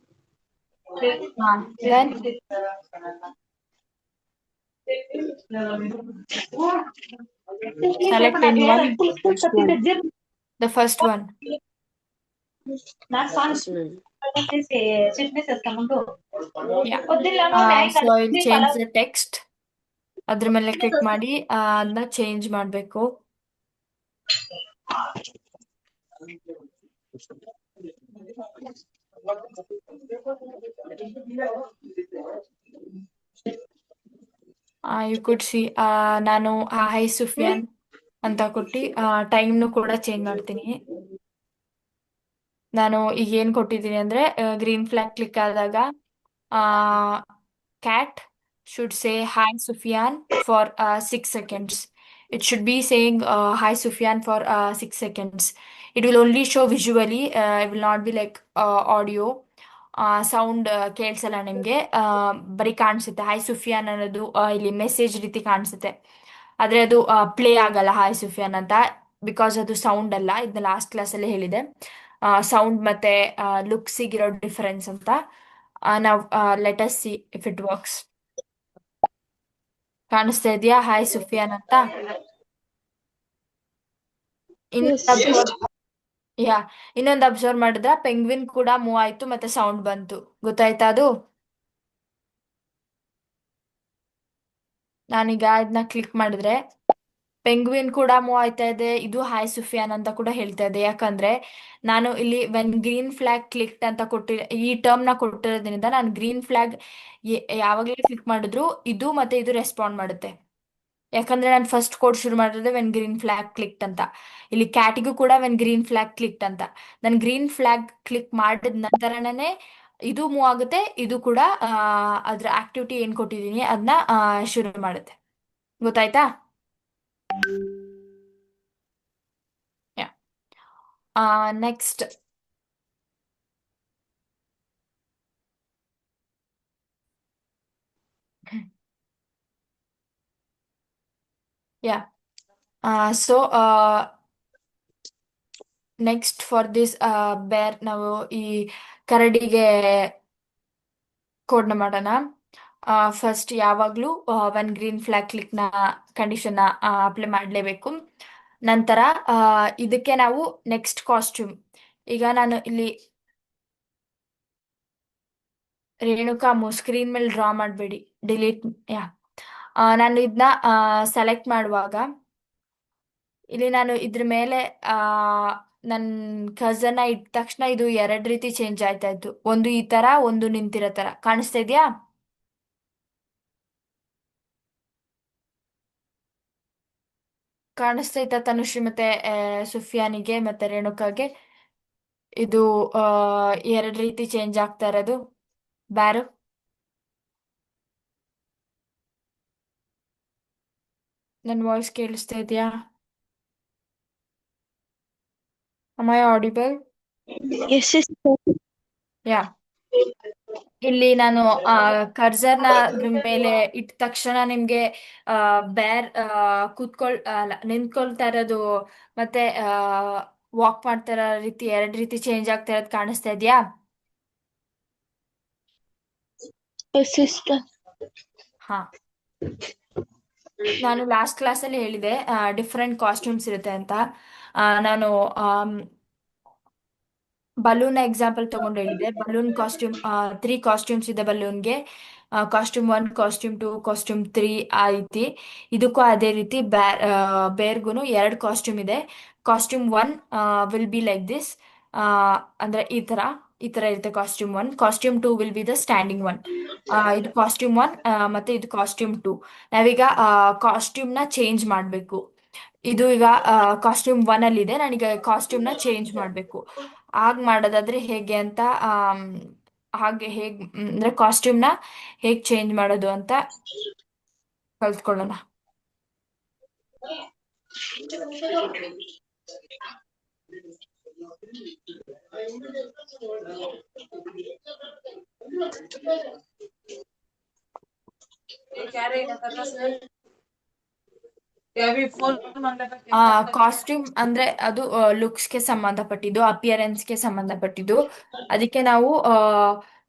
Then select anyone. Yes, ma'am. The first one. Yes, ma'am. Yeah. So I will change the text. ಅದ್ರ ಮೇಲೆ ಕ್ಲಿಕ್ ಮಾಡಿ ಅದನ್ನ ಚೇಂಜ್ ಮಾಡಬೇಕು. ಯು ಕುಡ್ ಸಿ ನಾನು ಹೈ ಸುಫಿಯಾನ್ ಅಂತ ಕೊಟ್ಟು ಟೈಮ್ನು ಕೂಡ ಚೇಂಜ್ ಮಾಡ್ತೀನಿ. ನಾನು ಈಗ ಏನ್ ಕೊಟ್ಟಿದ್ದೀನಿ ಅಂದ್ರೆ ಗ್ರೀನ್ ಫ್ಲಾಗ್ ಕ್ಲಿಕ್ ಆದಾಗ cat should say hi Sufyan for 6 seconds. It should be saying hi Sufyan for 6 seconds. It will only show visually. It will not be like audio. Sound ಕೇಳಿಸಲ್ಲ ನಿಮಗೆ, ಬರೀ ಕಾಣಿಸುತ್ತೆ ಹಾಯ್ ಸುಫಿಯಾನ್ ಅನ್ನೋದು ಇಲ್ಲಿ message ರೀತಿ ಕಾಣಿಸುತ್ತೆ. ಆದರೆ ಅದು ಪ್ಲೇ ಆಗಲ್ಲ ಹಾಯ್ ಸುಫಿಯಾನ್ ಅಂತ, ಬಿಕಾಸ್ ಅದು ಸೌಂಡ್ ಅಲ್ಲ. ಇದನ್ನ ಲಾಸ್ಟ್ ಕ್ಲಾಸಲ್ಲಿ ಹೇಳಿದೆ, ಸೌಂಡ್ ಮತ್ತೆ ಲುಕ್ಸಿಗಿರೋ ಡಿಫರೆನ್ಸ್ ಅಂತ. ನಾವು let us see if it works. ಕಾಣಿಸ್ತಾ ಇದೆಯಾ ಹಾಯ್ ಸುಫಿಯಾನ್ ಅಂತ? ಇನ್ನೊಂದು ಅಬ್ಸರ್ವ್ ಮಾಡಿದ್ರ ಪೆಂಗ್ವಿನ್ ಕೂಡ ಮೂವ್ ಆಯ್ತು ಮತ್ತೆ ಸೌಂಡ್ ಬಂತು. ಗೊತ್ತಾಯ್ತಾ ಅದು? ನಾನೀಗ ಇದನ್ನ ಕ್ಲಿಕ್ ಮಾಡಿದ್ರೆ ಪೆಂಗ್ವಿನ್ ಕೂಡ ಮೂವ್ ಆಯ್ತಾ ಇದೆ, ಇದು ಹಾಯ್ ಸುಫಿಯಾನ್ ಅಂತ ಕೂಡ ಹೇಳ್ತಾ ಇದೆ. ಯಾಕಂದ್ರೆ ನಾನು ಇಲ್ಲಿ ವೆನ್ ಗ್ರೀನ್ ಫ್ಲಾಗ್ ಕ್ಲಿಕ್ ಅಂತ ಈ ಟರ್ಮ್ ನ ಕೊಟ್ಟಿರೋದ್ರಿಂದ ನಾನು ಗ್ರೀನ್ ಫ್ಲಾಗ್ ಯಾವಾಗಲೇ ಕ್ಲಿಕ್ ಮಾಡಿದ್ರು ಇದು ಮತ್ತೆ ಇದು ರೆಸ್ಪಾಂಡ್ ಮಾಡುತ್ತೆ. ಯಾಕಂದ್ರೆ ನಾನು ಫಸ್ಟ್ ಕೋಡ್ ಶುರು ಮಾಡಿರೋದು ವೆನ್ ಗ್ರೀನ್ ಫ್ಲಾಗ್ ಕ್ಲಿಕ್ ಅಂತ. ಇಲ್ಲಿ ಕ್ಯಾಟಿಗೂ ಕೂಡ ವೆನ್ ಗ್ರೀನ್ ಫ್ಲಾಗ್ ಕ್ಲಿಕ್ ಅಂತ. ನಾನು ಗ್ರೀನ್ ಫ್ಲಾಗ್ ಕ್ಲಿಕ್ ಮಾಡಿದ ನಂತರನೇ ಇದು ಮೂವ್ ಆಗುತ್ತೆ, ಇದು ಕೂಡ ಅದ್ರ ಆಕ್ಟಿವಿಟಿ ಏನ್ ಕೊಟ್ಟಿದ್ದೀನಿ ಅದನ್ನ ಶುರು ಮಾಡುತ್ತೆ. ಗೊತ್ತಾಯ್ತಾ? Next so next for this ಬೇರ್ ನಾವು ಈ ಕರಡಿಗೆ ಕೋಡ್ನ ಮಾಡೋಣ. ಫಸ್ಟ್ ಯಾವಾಗಲೂ ಒನ್ ಗ್ರೀನ್ ಫ್ಲಾಗ್ ಕ್ಲಿಕ್ನ ಕಂಡೀಷನ್ನ ಅಪ್ಲೈ ಮಾಡಲೇಬೇಕು. ನಂತರ ಇದಕ್ಕೆ ನಾವು ನೆಕ್ಸ್ಟ್ ಕಾಸ್ಟ್ಯೂಮ್, ಈಗ ನಾನು ಇಲ್ಲಿ ರೇಣುಕಾ ಸ್ಕ್ರೀನ್ ಮೇಲೆ ಡ್ರಾ ಮಾಡಬೇಡಿ, ಡಿಲೀಟ್. ನಾನು ಇದನ್ನ ಸೆಲೆಕ್ಟ್ ಮಾಡುವಾಗ ಇಲ್ಲಿ ನಾನು ಇದ್ರ ಮೇಲೆ ನನ್ನ ಕಸನ್ನ ಇಟ್ಟ ತಕ್ಷಣ ಇದು ಎರಡು ರೀತಿ ಚೇಂಜ್ ಆಯ್ತಾ ಇತ್ತು. ಒಂದು ಈ ತರ, ಒಂದು ನಿಂತಿರೋ ತರ. ಕಾಣಿಸ್ತಾ ಇದೆಯಾ? ಕಾಣಿಸ್ತಾ ಇತ್ತ ತನುಶ್ರೀ ಮತ್ತೆ ಸುಫಿಯಾನಿಗೆ ಮತ್ತೆ ರೇಣುಕಾಗೆ? ಇದು ಎರಡು ರೀತಿ ಚೇಂಜ್ ಆಗ್ತಾ ಇರೋದು ಬ್ಯಾರು. ನನ್ನ ವಾಯ್ಸ್ ಕೇಳಿಸ್ತಾ ಇದೆಯಾ? Am I audible? Yes, sister. ಯಾ ಇಲ್ಲಿ ನಾನು ಕರ್ಸರ್ನ ಮೇಲೆ ಇಟ್ಟ ತಕ್ಷಣ ನಿಮ್ಗೆ ಬೇರ್ ಅಲ್ಲ ನಿಂತ್ಕೊಳ್ತಾ ಇರೋದು ಮತ್ತೆ ವಾಕ್ ಮಾಡ್ತಾ ಇರೋ ರೀತಿ ಎರಡು ರೀತಿ ಚೇಂಜ್ ಆಗ್ತಾ ಇರೋದು ಕಾಣಿಸ್ತಾ ಇದೆಯಾ? Yes, sister. ಹಾ, ನಾನು ಲಾಸ್ಟ್ ಕ್ಲಾಸಲ್ಲಿ ಹೇಳಿದೆ ಡಿಫ್ರೆಂಟ್ ಕಾಸ್ಟ್ಯೂಮ್ಸ್ ಇರುತ್ತೆ ಅಂತ. ನಾನು ಬಲೂನ್ ಎಕ್ಸಾಂಪಲ್ ತಗೊಂಡು ಹೇಳಿದೆ. ಬಲೂನ್ ಕಾಸ್ಟ್ಯೂಮ್ 3 ಕಾಸ್ಟ್ಯೂಮ್ಸ್ ಇದೆ ಬಲೂನ್ಗೆ. ಕಾಸ್ಟ್ಯೂಮ್ 1, ಕಾಸ್ಟ್ಯೂಮ್ 2, ಕಾಸ್ಟ್ಯೂಮ್ 3 ಆ ರೀತಿ. ಇದಕ್ಕೂ ಅದೇ ರೀತಿ ಬೇರ್ಗು 2 ಕಾಸ್ಟ್ಯೂಮ್ ಇದೆ. Costume 1 will be like this, ಅಂದ್ರೆ ಈ ತರ ಇರುತ್ತೆ costume 1. Costume 2 will be the standing one. ಇದು ಕಾಸ್ಟ್ಯೂಮ್ 1 ಮತ್ತೆ ಇದು ಕಾಸ್ಟ್ಯೂಮ್ 2. ನಾವೀಗ ಕಾಸ್ಟ್ಯೂಮ್ ನ ಚೇಂಜ್ ಮಾಡಬೇಕು. ಇದು ಈಗ ಕಾಸ್ಟ್ಯೂಮ್ 1 ಅಲ್ಲಿ ಇದೆ, ನಾನೀಗ ಕಾಸ್ಟ್ಯೂಮ್ ನ ಚೇಂಜ್ ಮಾಡಬೇಕು. ಮಾಡೋದಾದ್ರೆ ಹೇಗೆ ಅಂತ ಹಾಗೆ ಅಂದ್ರೆ ಕಾಸ್ಟ್ಯೂಮ್ ನ ಹೇಗ್ ಚೇಂಜ್ ಮಾಡೋದು ಅಂತ ಕಲ್ತ್ಕೊಳ್ಳೋಣ. ಕಾಸ್ಟ್ಯೂಮ್ ಅಂದ್ರೆ ಅದು ಲುಕ್ಸ್ಗೆ ಸಂಬಂಧಪಟ್ಟಿದ್ದು, ಅಪಿಯರೆನ್ಸ್ಗೆ ಸಂಬಂಧಪಟ್ಟಿದ್ದು. ಅದಕ್ಕೆ ನಾವು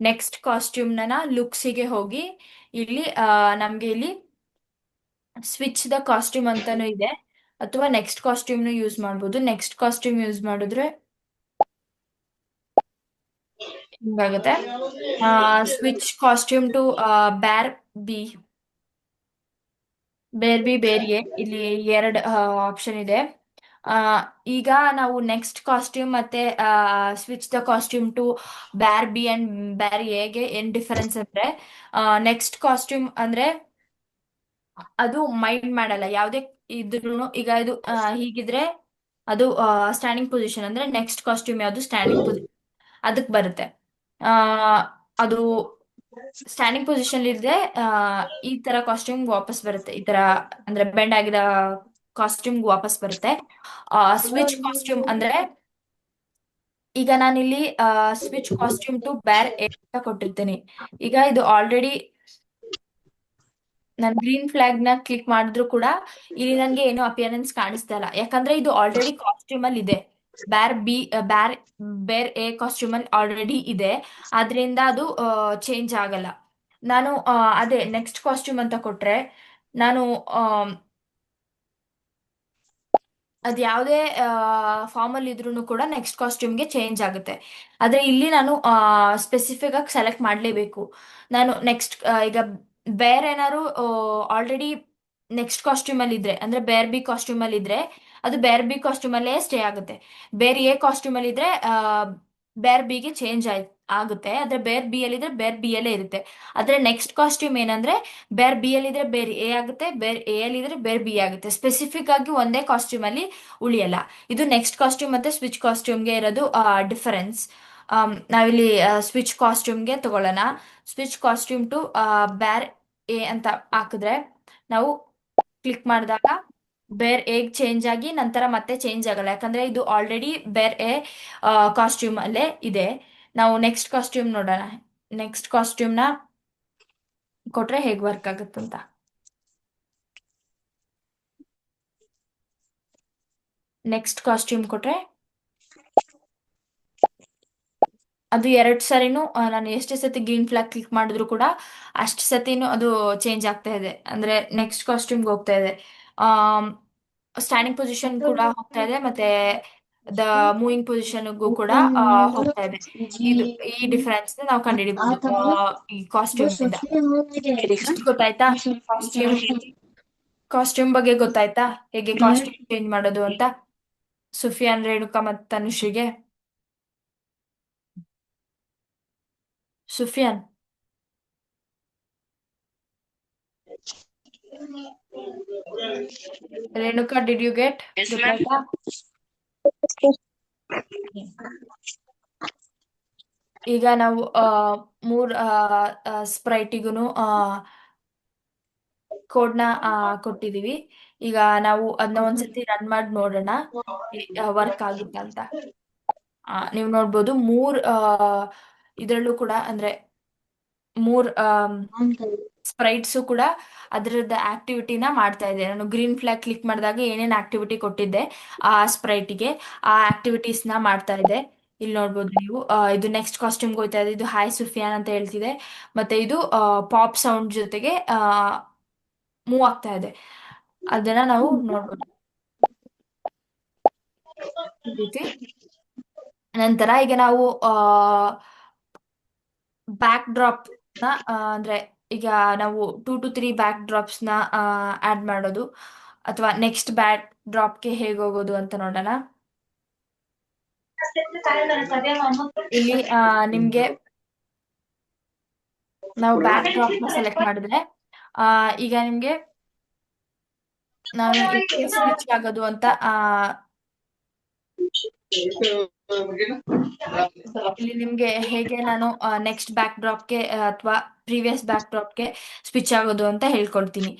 ನೆಕ್ಸ್ಟ್ ಕಾಸ್ಟ್ಯೂಮ್ನ ಲುಕ್ಸಿಗೆ ಹೋಗಿ ಇಲ್ಲಿ ನಮ್ಗೆ ಇಲ್ಲಿ ಸ್ವಿಚ್ ದ ಕಾಸ್ಟ್ಯೂಮ್ ಅಂತಾನು ಇದೆ, ಅಥವಾ ನೆಕ್ಸ್ಟ್ ಕಾಸ್ಟ್ಯೂಮ್ನು ಯೂಸ್ ಮಾಡ್ಬೋದು. ನೆಕ್ಸ್ಟ್ ಕಾಸ್ಟ್ಯೂಮ್ ಯೂಸ್ ಮಾಡಿದ್ರೆ ಹಿಂಗಾಗುತ್ತೆ. ಸ್ವಿಚ್ ಕಾಸ್ಟ್ಯೂಮ್ ಟು ಬ್ಯಾರ್ ಬಿ ಬೇರಿಯೇ, ಇಲ್ಲಿ ಎರಡು ಆಪ್ಷನ್ ಇದೆ. ಈಗ ನಾವು ನೆಕ್ಸ್ಟ್ ಕಾಸ್ಟ್ಯೂಮ್ ಮತ್ತೆ ಸ್ವಿಚ್ ದ ಕಾಸ್ಟ್ಯೂಮ್ ಟು ಬ್ಯಾರ್ ಬಿ ಅಂಡ್ ಬ್ಯಾರ್ ಎಗೆ ಏನ್ ಡಿಫರೆನ್ಸ್ ಅಂದ್ರೆ, ನೆಕ್ಸ್ಟ್ ಕಾಸ್ಟ್ಯೂಮ್ ಅಂದ್ರೆ ಅದು ಮೈಂಡ್ ಮಾಡಲ್ಲ ಯಾವುದೇ ಇದ್ರೂ. ಈಗ ಇದು ಹೀಗಿದ್ರೆ ಅದು ಸ್ಟ್ಯಾಂಡಿಂಗ್ ಪೊಸಿಷನ್, ಅಂದ್ರೆ ನೆಕ್ಸ್ಟ್ ಕಾಸ್ಟ್ಯೂಮ್ ಯಾವುದು ಸ್ಟ್ಯಾಂಡಿಂಗ್ ಪೊಸಿಷನ್ ಅದಕ್ಕೆ ಬರುತ್ತೆ. ಆ ಅದು ಸ್ಟ್ಯಾಂಡಿಂಗ್ ಪೊಸಿಷನ್ ಇದ್ರೆ ಈ ತರ ಕಾಸ್ಟ್ಯೂಮ್ ವಾಪಸ್ ಬರುತ್ತೆ, ಈ ತರ ಅಂದ್ರೆ ಬೆಂಡ್ ಆಗಿರೋ ಕಾಸ್ಟ್ಯೂಮ್ ವಾಪಸ್ ಬರುತ್ತೆ. ಸ್ವಿಚ್ ಕಾಸ್ಟ್ಯೂಮ್ ಅಂದ್ರೆ ಈಗ ನಾನಿಲ್ಲಿ ಸ್ವಿಚ್ ಕಾಸ್ಟ್ಯೂಮ್ ಟು ಬ್ಯಾರ್ ಅಂತ ಕೊಟ್ಟಿರ್ತೀನಿ. ಈಗ ಇದು ಆಲ್ರೆಡಿ ನಾನು ಗ್ರೀನ್ ಫ್ಲಾಗ್ ನ ಕ್ಲಿಕ್ ಮಾಡಿದ್ರು ಕೂಡ ಇಲ್ಲಿ ನನಗೆ ಏನು ಅಪಿಯರೆನ್ಸ್ ಕಾಣಿಸ್ತಾ ಇಲ್ಲ, ಯಾಕಂದ್ರೆ ಇದು ಆಲ್ರೆಡಿ ಕಾಸ್ಟ್ಯೂಮ್ ಅಲ್ಲಿ ಇದೆ. ಬ್ಯಾರ್ ಬಿ ಬ್ಯಾರ್ ಬೇರ್ ಎ ಕಾಸ್ಟ್ಯೂಮ್ ಅಲ್ಲಿ ಆಲ್ರೆಡಿ ಇದೆ, ಆದ್ರಿಂದ ಅದು ಚೇಂಜ್ ಆಗಲ್ಲ. ನಾನು ಅದೇ ನೆಕ್ಸ್ಟ್ ಕಾಸ್ಟ್ಯೂಮ್ ಅಂತ ಕೊಟ್ರೆ ನಾನು ಅದು ಯಾವುದೇ ಫಾರ್ಮಲ್ ಇದ್ರೂ ಕೂಡ ನೆಕ್ಸ್ಟ್ ಕಾಸ್ಟ್ಯೂಮ್ಗೆ ಚೇಂಜ್ ಆಗುತ್ತೆ. ಆದರೆ ಇಲ್ಲಿ ನಾನು ಸ್ಪೆಸಿಫಿಕ್ ಆಗಿ ಸೆಲೆಕ್ಟ್ ಮಾಡಲೇಬೇಕು. ನಾನು ನೆಕ್ಸ್ಟ್ ಈಗ ಬೇರೆ ಏನಾದ್ರು ಆಲ್ರೆಡಿ ನೆಕ್ಸ್ಟ್ ಕಾಸ್ಟ್ಯೂಮ್ ಅಲ್ಲಿ ಇದ್ರೆ, ಅಂದ್ರೆ ಬೇರ್ ಬಿ ಕಾಸ್ಟ್ಯೂಮ್ ಅಲ್ಲಿ ಇದ್ರೆ ಅದು ಬೇರ್ ಬಿ ಕಾಸ್ಟ್ಯೂಮ್ ಅಲ್ಲೇ ಸ್ಟೇ ಆಗುತ್ತೆ. ಬೇರೆ ಎ ಕಾಸ್ಟ್ಯೂಮ್ ಅಲ್ಲಿ ಇದ್ರೆ ಬೇರ್ ಬಿಗೆ ಚೇಂಜ್ ಆಗುತ್ತೆ. ಆದ್ರೆ ಬೇರ್ ಬಿ ಅಲ್ಲಿ ಇದ್ರೆ ಬೇರ್ ಬಿ ಅಲ್ಲೇ ಇರುತ್ತೆ. ಆದ್ರೆ ನೆಕ್ಸ್ಟ್ ಕಾಸ್ಟ್ಯೂಮ್ ಏನಂದ್ರೆ ಬೇರ್ ಬಿ ಅಲ್ಲಿ ಇದ್ರೆ ಬೇರ್ ಎ ಆಗುತ್ತೆ, ಬೇರ್ ಎ ಅಲ್ಲಿ ಇದ್ರೆ ಬೇರ್ ಬಿ ಆಗುತ್ತೆ. ಸ್ಪೆಸಿಫಿಕ್ ಆಗಿ ಒಂದೇ ಕಾಸ್ಟ್ಯೂಮ್ ಅಲ್ಲಿ ಉಳಿಯಲ್ಲ. ಇದು ನೆಕ್ಸ್ಟ್ ಕಾಸ್ಟ್ಯೂಮ್ ಮತ್ತೆ ಸ್ವಿಚ್ ಕಾಸ್ಟ್ಯೂಮ್ಗೆ ಇರೋದು ಡಿಫರೆನ್ಸ್. ನಾವಿಲ್ಲಿ ಸ್ವಿಚ್ ಕಾಸ್ಟ್ಯೂಮ್ಗೆ ತಗೊಳ್ಳೋಣ. ಸ್ವಿಚ್ ಕಾಸ್ಟ್ಯೂಮ್ ಟು ಬ್ಯಾರ್ ಎ ಅಂತ ಹಾಕಿದ್ರೆ ನಾವು ಕ್ಲಿಕ್ ಮಾಡಿದಾಗ ಬೇರ್ ಎಗ್ ಚೇಂಜ್ ಆಗಿ ನಂತರ ಮತ್ತೆ ಚೇಂಜ್ ಆಗಲ್ಲ, ಯಾಕಂದ್ರೆ ಇದು ಆಲ್ರೆಡಿ ಬೇರ್ ಎ ಕಾಸ್ಟ್ಯೂಮ್ ಅಲ್ಲೇ ಇದೆ. ನಾವು ನೆಕ್ಸ್ಟ್ ಕಾಸ್ಟ್ಯೂಮ್ ನೋಡೋಣ. ನೆಕ್ಸ್ಟ್ ಕಾಸ್ಟ್ಯೂಮ್ನ ಕೊಟ್ರೆ ಹೇಗೆ ವರ್ಕ್ ಆಗುತ್ತಂತ. ನೆಕ್ಸ್ಟ್ ಕಾಸ್ಟ್ಯೂಮ್ ಕೊಟ್ರೆ ಅದು ಎರಡು ಸರಿನೂ ನಾನು ಎಷ್ಟೇ ಸತಿ ಗ್ರೀನ್ ಫ್ಲಾಗ್ ಕ್ಲಿಕ್ ಮಾಡಿದ್ರು ಕೂಡ ಅಷ್ಟು ಸತಿನೂ ಅದು ಚೇಂಜ್ ಆಗ್ತಾ ಇದೆ, ಅಂದ್ರೆ ನೆಕ್ಸ್ಟ್ ಕಾಸ್ಟ್ಯೂಮ್ಗೆ ಹೋಗ್ತಾ ಇದೆ. ಸ್ಟ್ಯಾಂಡಿಂಗ್ ಪೊಸಿಷನ್ ಕೂಡ ಹೋಗ್ತಾ ಇದೆ, ಮತ್ತೆ ದ ಮೂವಿಂಗ್ ಪೊಸಿಷನ್ಗೂ ಕೂಡ ಹೋಗ್ತಾ ಇದೆ. ಇದು ಈ ಡಿಫರೆನ್ಸ್ ನಾವು ಕಂಡುಹಿಡಿಬಹುದು ಈ ಕಾಸ್ಟ್ಯೂಮ್ ಇಂದ. ಇಷ್ಟು ಗೊತ್ತಾಯ್ತಾ? ಕಾಸ್ಟ್ಯೂಮ್ ಬಗ್ಗೆ ಗೊತ್ತಾಯ್ತಾ, ಹೇಗೆ ಕಾಸ್ಟ್ಯೂಮ್ ಚೇಂಜ್ ಮಾಡೋದು ಅಂತ ಸುಫಿಯಾನ್, ರೇಣುಕಾ ಮತ್ತು ತನುಶ್ರೀಗೆ? Sufiyan, Renuka, did you get? ಗೊತ್ತಾಯ್ತಾ? ಈಗ ನಾವು ಮೂರ್ ಸ್ಪ್ರೈಟಿಗೂ ಕೋಡ್ನ ಕೊಟ್ಟಿದೀವಿ. ಈಗ ನಾವು ಅದನ್ನ ಒಂದ್ಸತಿ ರನ್ ಮಾಡಿ ನೋಡೋಣ ವರ್ಕ್ ಆಗುತ್ತಾ ಅಂತ. ನೀವು ನೋಡ್ಬೋದು ಇದರಲ್ಲೂ ಕೂಡ ಅಂದ್ರೆ ಮೂರ್ ಸ್ಪ್ರೈಟ್ಸು ಕೂಡ ಅದರದ್ದು ಆಕ್ಟಿವಿಟಿನ ಮಾಡ್ತಾ ಇದೆ. ನಾನು ಗ್ರೀನ್ ಫ್ಲಾಗ್ ಕ್ಲಿಕ್ ಮಾಡಿದಾಗ ಏನೇನು ಆಕ್ಟಿವಿಟಿ ಕೊಟ್ಟಿದ್ದೆ ಆ ಸ್ಪ್ರೈಟಿಗೆ ಆ ಆಕ್ಟಿವಿಟೀಸ್ನ ಮಾಡ್ತಾ ಇದೆ. ಇಲ್ಲಿ ನೋಡ್ಬೋದು ನೀವು. ಇದು ನೆಕ್ಸ್ಟ್ ಕಾಸ್ಟ್ಯೂಮ್ಗೆ ಹೋಗ್ತಾ ಇದೆ. ಇದು ಹಾಯ್ ಸುಫಿಯಾನ್ ಅಂತ ಹೇಳ್ತಿದೆ, ಮತ್ತೆ ಇದು ಪಾಪ್ ಸೌಂಡ್ ಜೊತೆಗೆ ಮೂವ್ ಆಗ್ತಾ ಇದೆ. ಅದನ್ನ ನಾವು ನೋಡ್ಬೋದು ಈ ರೀತಿ. ನಂತರ ಈಗ ನಾವು ಬ್ಯಾಕ್ ಡ್ರಾಪ್ ನ ಅಂದ್ರೆ ಈಗ ನಾವು 2 to 3 ಬ್ಯಾಕ್ ಡ್ರಾಪ್ಸ್ ನ ಆಡ್ ಮಾಡೋದು ಅಥವಾ ನೆಕ್ಸ್ಟ್ ಬ್ಯಾಕ್ ಡ್ರಾಪ್ಗೆ ಹೇಗೆ ಹೋಗೋದು ಅಂತ ನೋಡೋಣ. ಇಲ್ಲಿ ನಿಮ್ಗೆ ನಾವು ಬ್ಯಾಕ್ ಡ್ರಾಪ್ ನ ಸೆಲೆಕ್ಟ್ ಮಾಡಿದ್ರೆ ಈಗ ನಿಮ್ಗೆ ನಾನು ಇದಕ್ಕೆ ಸ್ವಿಚ್ ಆಗೋದು ಅಂತ ಇಲ್ಲಿ ನಿಮ್ಗೆ ಹೇಗೆ ನಾನು ನೆಕ್ಸ್ಟ್ ಬ್ಯಾಕ್ ಡ್ರಾಪ್ಗೆ ಅಥವಾ ಪ್ರೀವಿಯಸ್ ಬ್ಯಾಕ್ ಡ್ರಾಪ್ಗೆ ಸ್ವಿಚ್ ಆಗೋದು ಅಂತ ಹೇಳ್ಕೊಡ್ತೀನಿ.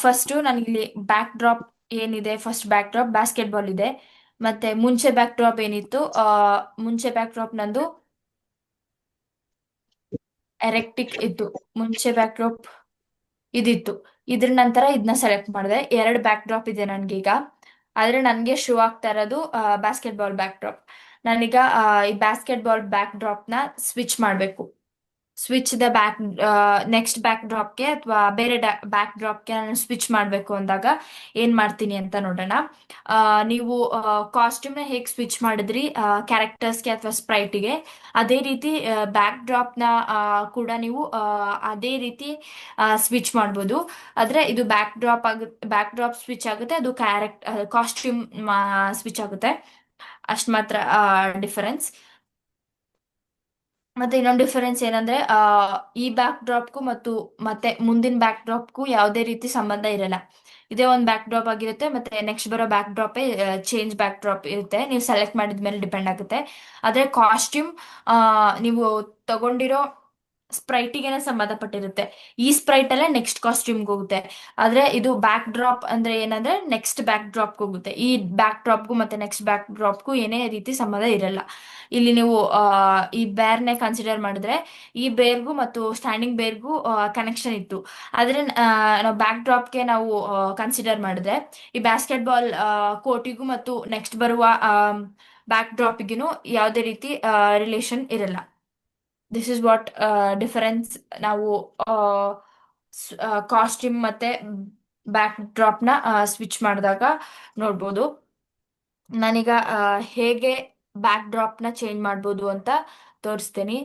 ಫಸ್ಟ್ ನಾನು ಇಲ್ಲಿ ಬ್ಯಾಕ್ ಡ್ರಾಪ್ ಏನಿದೆ first back drop basket ball ಇದೆ. ಮತ್ತೆ ಮುಂಚೆ ಬ್ಯಾಕ್ ಡ್ರಾಪ್ ಏನಿತ್ತು, ಮುಂಚೆ ಬ್ಯಾಕ್ ಡ್ರಾಪ್ ನಂದು ಎರೆಕ್ಟಿಕ್ ಇತ್ತು. ಮುಂಚೆ ಬ್ಯಾಕ್ ಡ್ರಾಪ್ ಇದಿತ್ತು. ಇದ್ರ ನಂತರ ಇದನ್ನ ಸೆಲೆಕ್ಟ್ ಮಾಡಿದೆ. 2 ಬ್ಯಾಕ್ ಡ್ರಾಪ್ ಇದೆ ನನ್ಗೀಗ. ಆದ್ರೆ ನನ್ಗೆ ಶೋ ಆಗ್ತಾ ಇರೋದು ಬಾಸ್ಕೆಟ್ ಬಾಲ್ ಬ್ಯಾಕ್ ಡ್ರಾಪ್. ನಾನೀಗ ಈ ಬಾಸ್ಕೆಟ್ ಬಾಲ್ ಬ್ಯಾಕ್ ಡ್ರಾಪ್ ನ ಸ್ವಿಚ್ ಮಾಡಬೇಕು. Switch the back next back ಡ್ರಾಪ್ಗೆ ಅಥವಾ ಬೇರೆ ಬ್ಯಾಕ್ ಡ್ರಾಪ್ಗೆ ನಾನು ಸ್ವಿಚ್ ಮಾಡಬೇಕು ಅಂದಾಗ ಏನ್ ಮಾಡ್ತೀನಿ ಅಂತ ನೋಡೋಣ. ನೀವು ಕಾಸ್ಟ್ಯೂಮ್ನ ಹೇಗೆ ಸ್ವಿಚ್ ಮಾಡಿದ್ರಿ ಕ್ಯಾರೆಕ್ಟರ್ಸ್ಗೆ ಅಥವಾ ಸ್ಪ್ರೈಟಿಗೆ, ಅದೇ ರೀತಿ ಬ್ಯಾಕ್ ಡ್ರಾಪ್ನ ಕೂಡ ನೀವು ಅದೇ ರೀತಿ ಸ್ವಿಚ್ ಮಾಡ್ಬೋದು. ಆದ್ರೆ ಇದು ಬ್ಯಾಕ್ ಡ್ರಾಪ್ ಸ್ವಿಚ್ ಆಗುತ್ತೆ, ಅದು ಕಾಸ್ಟ್ಯೂಮ್ ಸ್ವಿಚ್ ಆಗುತ್ತೆ. ಅಷ್ಟು ಮಾತ್ರ ಡಿಫರೆನ್ಸ್. ಮತ್ತೆ ಇನ್ನೊಂದು ಡಿಫರೆನ್ಸ್ ಏನಂದ್ರೆ ಈ ಬ್ಯಾಕ್ ಡ್ರಾಪ್ಗೂ ಮತ್ತೆ ಮುಂದಿನ ಬ್ಯಾಕ್ ಡ್ರಾಪ್ಗೂ ಯಾವುದೇ ರೀತಿ ಸಂಬಂಧ ಇರಲ್ಲ. ಇದೇ ಒಂದು ಬ್ಯಾಕ್ ಡ್ರಾಪ್ ಆಗಿರುತ್ತೆ, ಮತ್ತೆ ನೆಕ್ಸ್ಟ್ ಬರೋ ಬ್ಯಾಕ್ ಡ್ರಾಪೇ ಚೇಂಜ್ ಬ್ಯಾಕ್ ಡ್ರಾಪ್ ಇರುತ್ತೆ. ನೀವು ಸೆಲೆಕ್ಟ್ ಮಾಡಿದ ಮೇಲೆ ಡಿಪೆಂಡ್ ಆಗುತ್ತೆ. ಆದ್ರೆ ಕಾಸ್ಟ್ಯೂಮ್ ನೀವು ತಗೊಂಡಿರೋ ಸ್ಪ್ರೈಟಿಗೆನೆ ಸಂಬಂಧಪಟ್ಟಿರುತ್ತೆ. ಈ ಸ್ಪ್ರೈಟ್ ಅಲ್ಲೇ ನೆಕ್ಸ್ಟ್ ಕಾಸ್ಟ್ಯೂಮ್ಗೆ ಹೋಗುತ್ತೆ. ಆದ್ರೆ ಇದು ಬ್ಯಾಕ್ ಡ್ರಾಪ್ ಅಂದ್ರೆ ಏನಂದ್ರೆ ನೆಕ್ಸ್ಟ್ ಬ್ಯಾಕ್ ಡ್ರಾಪ್ಗೆ ಹೋಗುತ್ತೆ. ಈ ಬ್ಯಾಕ್ ಡ್ರಾಪ್ಗೂ ಮತ್ತೆ ನೆಕ್ಸ್ಟ್ ಬ್ಯಾಕ್ ಡ್ರಾಪ್ಗೂ ಏನೇ ರೀತಿ ಸಂಬಂಧ ಇರಲ್ಲ. ಇಲ್ಲಿ ನೀವು ಈ ಬೇರ್ನೆ ಕನ್ಸಿಡರ್ ಮಾಡಿದ್ರೆ ಈ ಬೇರ್ಗೂ ಮತ್ತು ಸ್ಟ್ಯಾಂಡಿಂಗ್ ಬೇರ್ಗೂ ಕನೆಕ್ಷನ್ ಇತ್ತು. ಆದ್ರೆ ನಾವು ಬ್ಯಾಕ್ ಡ್ರಾಪ್ಗೆ ನಾವು ಕನ್ಸಿಡರ್ ಮಾಡಿದ್ರೆ ಈ ಬಾಸ್ಕೆಟ್ ಬಾಲ್ ಕೋರ್ಟಿಗೂ ಮತ್ತು ನೆಕ್ಸ್ಟ್ ಬರುವ ಬ್ಯಾಕ್ ಡ್ರಾಪಿಗೂ ಯಾವುದೇ ರೀತಿ ರಿಲೇಷನ್ ಇರಲ್ಲ. ದಿಸ್ ಇಸ್ ವಾಟ್ ಡಿಫರೆನ್ಸ್ ನಾವು ಕಾಸ್ಟ್ಯೂಮ್ ಮತ್ತೆ ಬ್ಯಾಕ್ ಡ್ರಾಪ್ನ ಸ್ವಿಚ್ ಮಾಡಿದಾಗ ನೋಡ್ಬೋದು. ನಾನೀಗ ಹೇಗೆ ಬ್ಯಾಕ್ ಡ್ರಾಪ್ನ ಚೇಂಜ್ ಮಾಡ್ಬೋದು ಅಂತ ತೋರಿಸ್ತೀನಿ.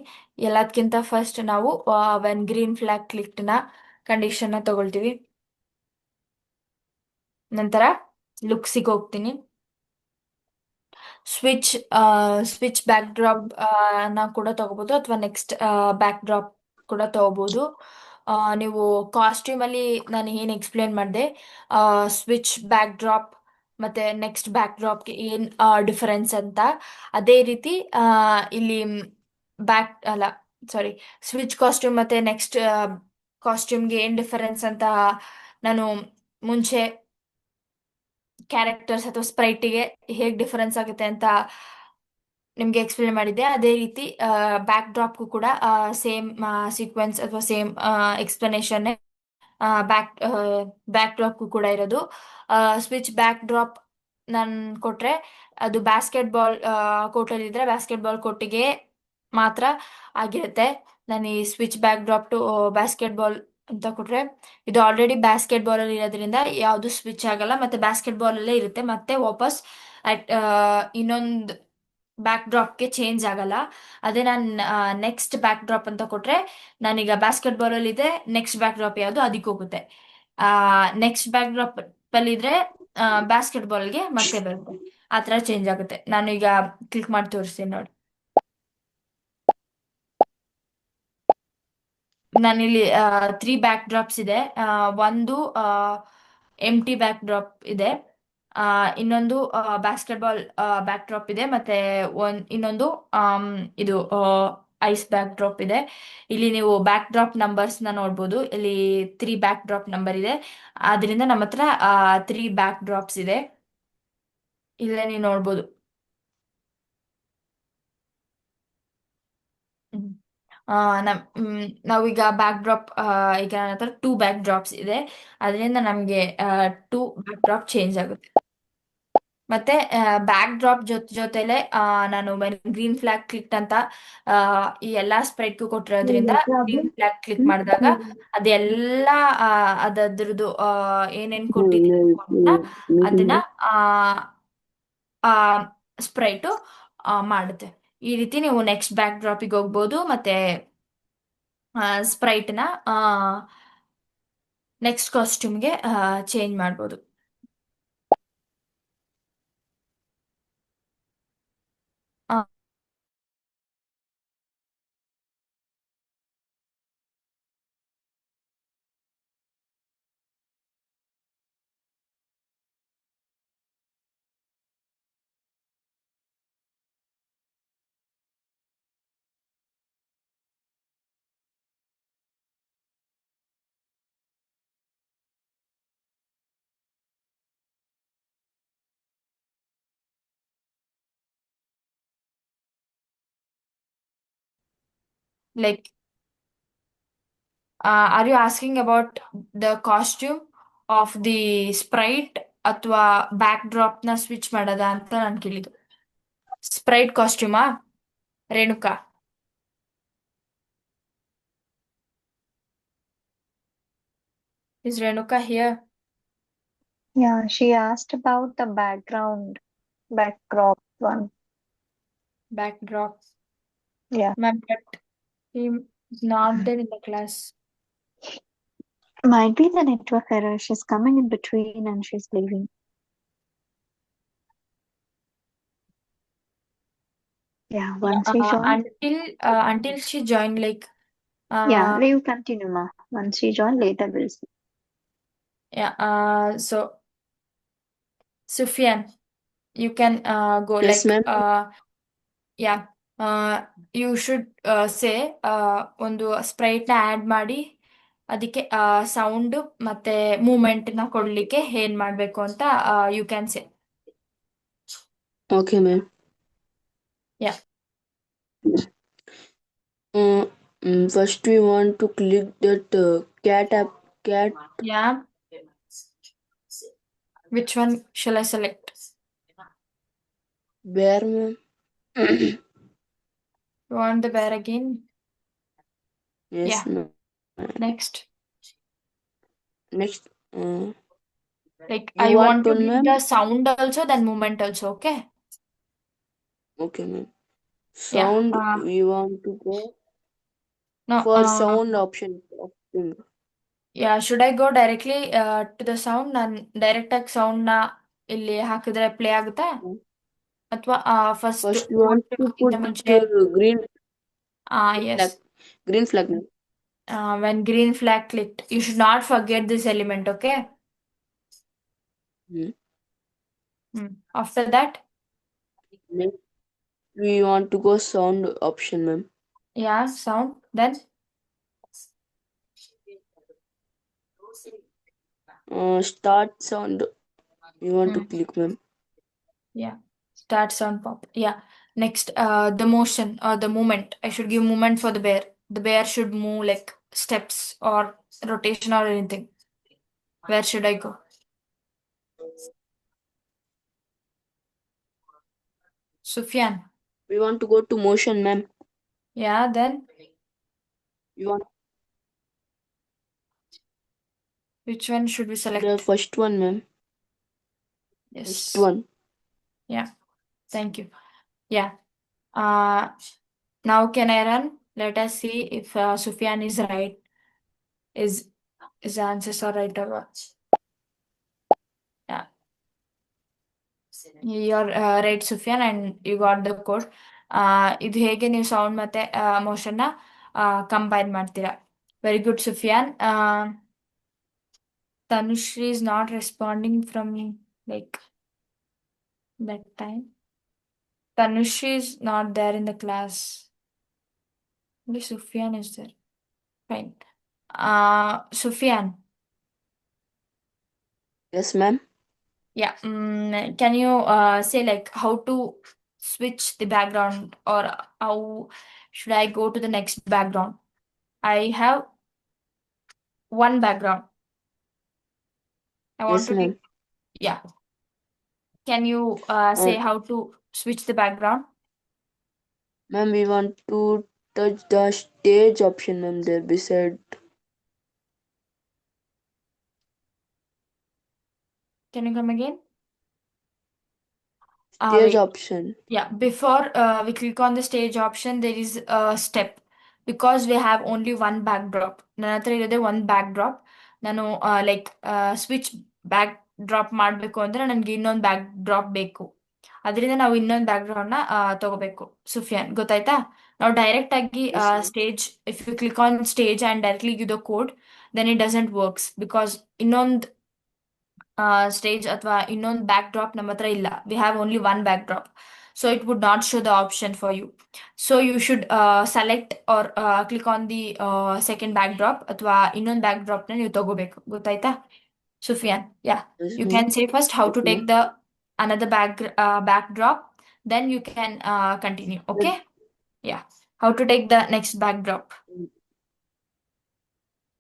ಎಲ್ಲದಕ್ಕಿಂತ ಫಸ್ಟ್ ನಾವು ವೆನ್ ಗ್ರೀನ್ ಫ್ಲಾಗ್ ಕ್ಲಿಕ್ನ ಕಂಡೀಷನ್ನ ತಗೊಳ್ತೀವಿ. ನಂತರ ಲುಕ್ಸಿಗೆ ಹೋಗ್ತೀನಿ. ಸ್ವಿಚ್ ಬ್ಯಾಕ್ ಡ್ರಾಪ್ ನ ಕೂಡ ತಗೋಬಹುದು ಅಥವಾ ನೆಕ್ಸ್ಟ್ ಬ್ಯಾಕ್ ಡ್ರಾಪ್ ಕೂಡ ತಗೋಬಹುದು. ನೀವು ಕಾಸ್ಟ್ಯೂಮ್ ಅಲ್ಲಿ ನಾನು ಏನು ಎಕ್ಸ್ಪ್ಲೇನ್ ಮಾಡಿದೆ, ಸ್ವಿಚ್ ಬ್ಯಾಕ್ ಡ್ರಾಪ್ ಮತ್ತೆ ನೆಕ್ಸ್ಟ್ ಬ್ಯಾಕ್ ಡ್ರಾಪ್ಗೆ ಏನ್ ಡಿಫರೆನ್ಸ್ ಅಂತ, ಅದೇ ರೀತಿ ಇಲ್ಲಿ ಸ್ವಿಚ್ ಕಾಸ್ಟ್ಯೂಮ್ ಮತ್ತೆ ನೆಕ್ಸ್ಟ್ ಕಾಸ್ಟ್ಯೂಮ್ಗೆ ಏನ್ ಡಿಫರೆನ್ಸ್ ಅಂತ ನಾನು ಮುಂಚೆ ಕ್ಯಾರೆಕ್ಟರ್ಸ್ ಅಥವಾ ಸ್ಪ್ರೈಟಿಗೆ ಹೇಗೆ ಡಿಫರೆನ್ಸ್ ಆಗುತ್ತೆ ಅಂತ ನಿಮ್ಗೆ ಎಕ್ಸ್ಪ್ಲೇನ್ ಮಾಡಿದ್ದೆ. ಅದೇ ರೀತಿ ಬ್ಯಾಕ್ ಡ್ರಾಪ್ಗೂ ಕೂಡ ಸೇಮ್ ಸೀಕ್ವೆನ್ಸ್ ಅಥವಾ ಸೇಮ್ ಎಕ್ಸ್ಪ್ಲನೇಷನ್ ಬ್ಯಾಕ್ ಬ್ಯಾಕ್ ಡ್ರಾಪ್ಗೂ ಕೂಡ ಇರೋದು. ಸ್ವಿಚ್ ಬ್ಯಾಕ್ ಡ್ರಾಪ್ ನಾನು ಕೊಟ್ರೆ ಅದು ಬಾಸ್ಕೆಟ್ ಬಾಲ್ ಕೋರ್ಟಲ್ಲಿ ಇದ್ರೆ ಬಾಸ್ಕೆಟ್ ಬಾಲ್ ಕೋರ್ಟಿಗೆ ಮಾತ್ರ ಆಗಿರುತ್ತೆ. ನಾನು ಈ switch backdrop to basketball ಅಂತ ಕೊಟ್ರೆ ಇದು ಆಲ್ರೆಡಿ ಬಾಸ್ಕೆಟ್ ಬಾಲ್ ಅಲ್ಲಿ ಇರೋದ್ರಿಂದ ಯಾವುದು ಸ್ವಿಚ್ ಆಗಲ್ಲ, ಮತ್ತೆ ಬಾಸ್ಕೆಟ್ ಬಾಲ್ ಅಲ್ಲೇ ಇರುತ್ತೆ, ಮತ್ತೆ ವಾಪಸ್ ಇನ್ನೊಂದು ಬ್ಯಾಕ್ ಡ್ರಾಪ್ಗೆ ಚೇಂಜ್ ಆಗಲ್ಲ. ಅದೇ ನಾನು ನೆಕ್ಸ್ಟ್ ಬ್ಯಾಕ್ ಡ್ರಾಪ್ ಅಂತ ಕೊಟ್ರೆ ನಾನೀಗ ಬಾಸ್ಕೆಟ್ ಬಾಲ್ ಅಲ್ಲಿ ಇದೆ, ನೆಕ್ಸ್ಟ್ ಬ್ಯಾಕ್ ಡ್ರಾಪ್ ಯಾವುದು ಅದಕ್ಕೆ ಹೋಗುತ್ತೆ. ನೆಕ್ಸ್ಟ್ ಬ್ಯಾಕ್ ಡ್ರಾಪ್ ಅಲ್ಲಿ ಇದ್ರೆ ಬಾಸ್ಕೆಟ್ ಬಾಲ್ಗೆ ಮತ್ತೆ ಬರುತ್ತೆ. ಆ ಥರ ಚೇಂಜ್ ಆಗುತ್ತೆ. ನಾನು ಈಗ ಕ್ಲಿಕ್ ಮಾಡಿ ತೋರಿಸ್ತೀನಿ ನೋಡಿ. ನಾನಿಲ್ಲಿ 3 ಬ್ಯಾಕ್ ಡ್ರಾಪ್ಸ್ ಇದೆ. ಒಂದು ಎಂಟಿ ಬ್ಯಾಕ್ ಡ್ರಾಪ್ ಇದೆ, ಇನ್ನೊಂದು ಬಾಸ್ಕೆಟ್ ಬಾಲ್ ಬ್ಯಾಕ್ ಡ್ರಾಪ್ ಇದೆ, ಮತ್ತೆ ಇನ್ನೊಂದು ಇದು ಐಸ್ ಬ್ಯಾಕ್ ಡ್ರಾಪ್ ಇದೆ. ಇಲ್ಲಿ ನೀವು ಬ್ಯಾಕ್ ಡ್ರಾಪ್ ನಂಬರ್ಸ್ನ ನೋಡ್ಬೋದು. ಇಲ್ಲಿ 3 ಬ್ಯಾಕ್ ಡ್ರಾಪ್ ನಂಬರ್ ಇದೆ, ಆದ್ರಿಂದ ನಮ್ಮ ಹತ್ರ 3 ಬ್ಯಾಕ್ ಡ್ರಾಪ್ಸ್ ಇದೆ. ಇಲ್ಲೇ ನೀವು ನೋಡ್ಬೋದು. ಹ್ಮ್. ನಾವೀಗ ಬ್ಯಾಕ್ ಡ್ರಾಪ್ ಈಗ ನನ್ನ ಹತ್ರ 2 ಬ್ಯಾಕ್ ಡ್ರಾಪ್ಸ್ ಇದೆ, ಅದರಿಂದ ನಮಗೆ 2 ಬ್ಯಾಕ್ ಡ್ರಾಪ್ ಚೇಂಜ್ ಆಗುತ್ತೆ. ಮತ್ತೆ ಬ್ಯಾಕ್ ಡ್ರಾಪ್ ಜೊತೆಲೆ ನಾನು ಗ್ರೀನ್ ಫ್ಲಾಗ್ ಕ್ಲಿಕ್ ಅಂತ ಈ ಎಲ್ಲಾ ಸ್ಪ್ರೆಡ್ಗೂ ಕೊಟ್ಟಿರೋದ್ರಿಂದ ಗ್ರೀನ್ ಫ್ಲಾಗ್ ಕ್ಲಿಕ್ ಮಾಡಿದಾಗ ಅದೆಲ್ಲ ಅದ್ರದ್ದು ಏನೇನ್ ಕೊಟ್ಟಿದ್ದೀನಿ ಅದನ್ನ ಸ್ಪ್ರೈಟು ಮಾಡುತ್ತೆ. ಈ ರೀತಿ ನೀವು ನೆಕ್ಸ್ಟ್ ಬ್ಯಾಕ್ ಡ್ರಾಪಿಗೆ ಹೋಗ್ಬೋದು, ಮತ್ತೆ ಸ್ಪ್ರೈಟ್ನ ನೆಕ್ಸ್ಟ್ ಕಾಸ್ಟ್ಯೂಮ್ಗೆ ಚೇಂಜ್ ಮಾಡ್ಬೋದು. Like, are you asking about the costume of the sprite ಅಥವಾ ಬ್ಯಾಕ್ ಡ್ರಾಪ್ ನ ಸ್ವಿಚ್ ಮಾಡದ ಅಂತ ನಾನು ಕೇಳಿದ್ದು. ಸ್ಪ್ರೈಟ್ ಕಾಸ್ಟ್ಯೂಮಾ Renuka? Is Renuka here? Yeah, she asked about the backdrop one. Backdrop. Yeah. Ma'am, but he is not there in the class. Might be the network error. She's coming in between and she's leaving. Yeah, once she joins. Until she joined, like, Yeah, you continue, ma. Once she joins, later we'll see. yeah. So Sufyan, you can go Yes, like, ma'am. yeah. You should say ಒಂದು Sprite ನ add ಮಾಡಿ ಅದಕ್ಕೆ sound ಮತ್ತೆ moment ನ ಕೊಡ್ಲಿಕ್ಕೆ ಏನ್ ಮಾಡ್ಬೇಕು ಅಂತ you can say. Okay, ma'am. Yeah. First we want to click that cat. Yeah. Which one shall I select? Bear, ma'am. You want the bear again? Yes, Yeah. ma'am. Next. Next, Like, you I want want to one, give ma'am? the sound also, then movement also, okay? Okay, ma'am. Yeah. Sound, we want to go No. for sound option. Yeah, should I go directly to the sound? ನಾನು direct ಆಗಿ sound ನ ಇಲ್ಲಿ ಹಾಕಿದ್ರೆ play ಆಗುತ್ತಾ? ಅಥವಾ first First we want to put ಮುಂಚೆ green yes. flag. Green flag, ma'am. When green flag clicked, you should not forget this element, okay? After that, Next, we want to go sound option, ma'am. yeah, sound. Then Start sound. We want to click, ma'am. yeah, start sound pop. Yeah. Next, the motion or the movement. I should give movement for the bear. The bear should move like steps or rotation or anything. Where should I go? Sufyan. We want to go to motion, ma'am. Yeah, then You want which one should we select? the first one, ma'am. Yes. First one. Yeah. Thank you. Yeah. Now can I run? Let us see if Sufyan is right. Is his answers are right or what? Yeah. You're right, Sufyan, and you got the code. ಇದು ಹೇಗೆ ನೀವು sound ಮತ್ತೆ motion ನ combine ಮಾಡ್ತೀರಾ? Very good, Sufyan. Tanushri is not responding from like that time. Tanushri is not there in the class. Only Sufyan is there. Fine. Sufyan. Yes, ma'am. Yeah. Can you say like how to switch the background, or how should I go to the next background? I have one background. I want Yes, to ma'am. yeah. Can you say how to switch the background? Ma'am, we want to touch the stage option, ma'am, there beside. Can you come again? Stage Wait. option. Yeah, before we click on the stage option, there is a step. Because we have only one backdrop. ನನ್ನ ಹತ್ರ ಇರೋದೇ ಒಂದು backdrop. ನಾನು like switch back drop ಮಾಡಬೇಕು ಅಂದ್ರೆ ನನಗೆ ಇನ್ನೊಂದು back drop ಬೇಕು. ಅದರಿಂದ ನಾವು ಇನ್ನೊಂದು ಬ್ಯಾಕ್ಗ್ರೌಂಡ್ ನ ತಗೋಬೇಕು. ಸುಫಿಯಾನ್, ಗೊತ್ತಾಯ್ತಾ? ನಾವು ಡೈರೆಕ್ಟ್ ಆಗಿ Yes, ma'am. Stage, if you click on stage and directly give the code, then it doesn't works because ಇನ್ನೊಂದು ಸ್ಟೇಜ್ ಅಥವಾ ಇನ್ನೊಂದು ಬ್ಯಾಕ್ ಡ್ರಾಪ್ ನಮ್ಮ ಹತ್ರ ಇಲ್ಲ. We have only one backdrop. So it would not show the option for you. So you should select or click on the second backdrop ಅಥವಾ ಇನ್ನೊಂದು backdrop ನ ನೀವು ತಗೋಬೇಕು. ಗೊತ್ತಾಯ್ತಾ ಸುಫಿಯಾನ್? Ya, Yes, you ma'am. Can say first how Yes, to take ma'am. The another backdrop, then you can continue. Okay? Yeah. How to take the next backdrop?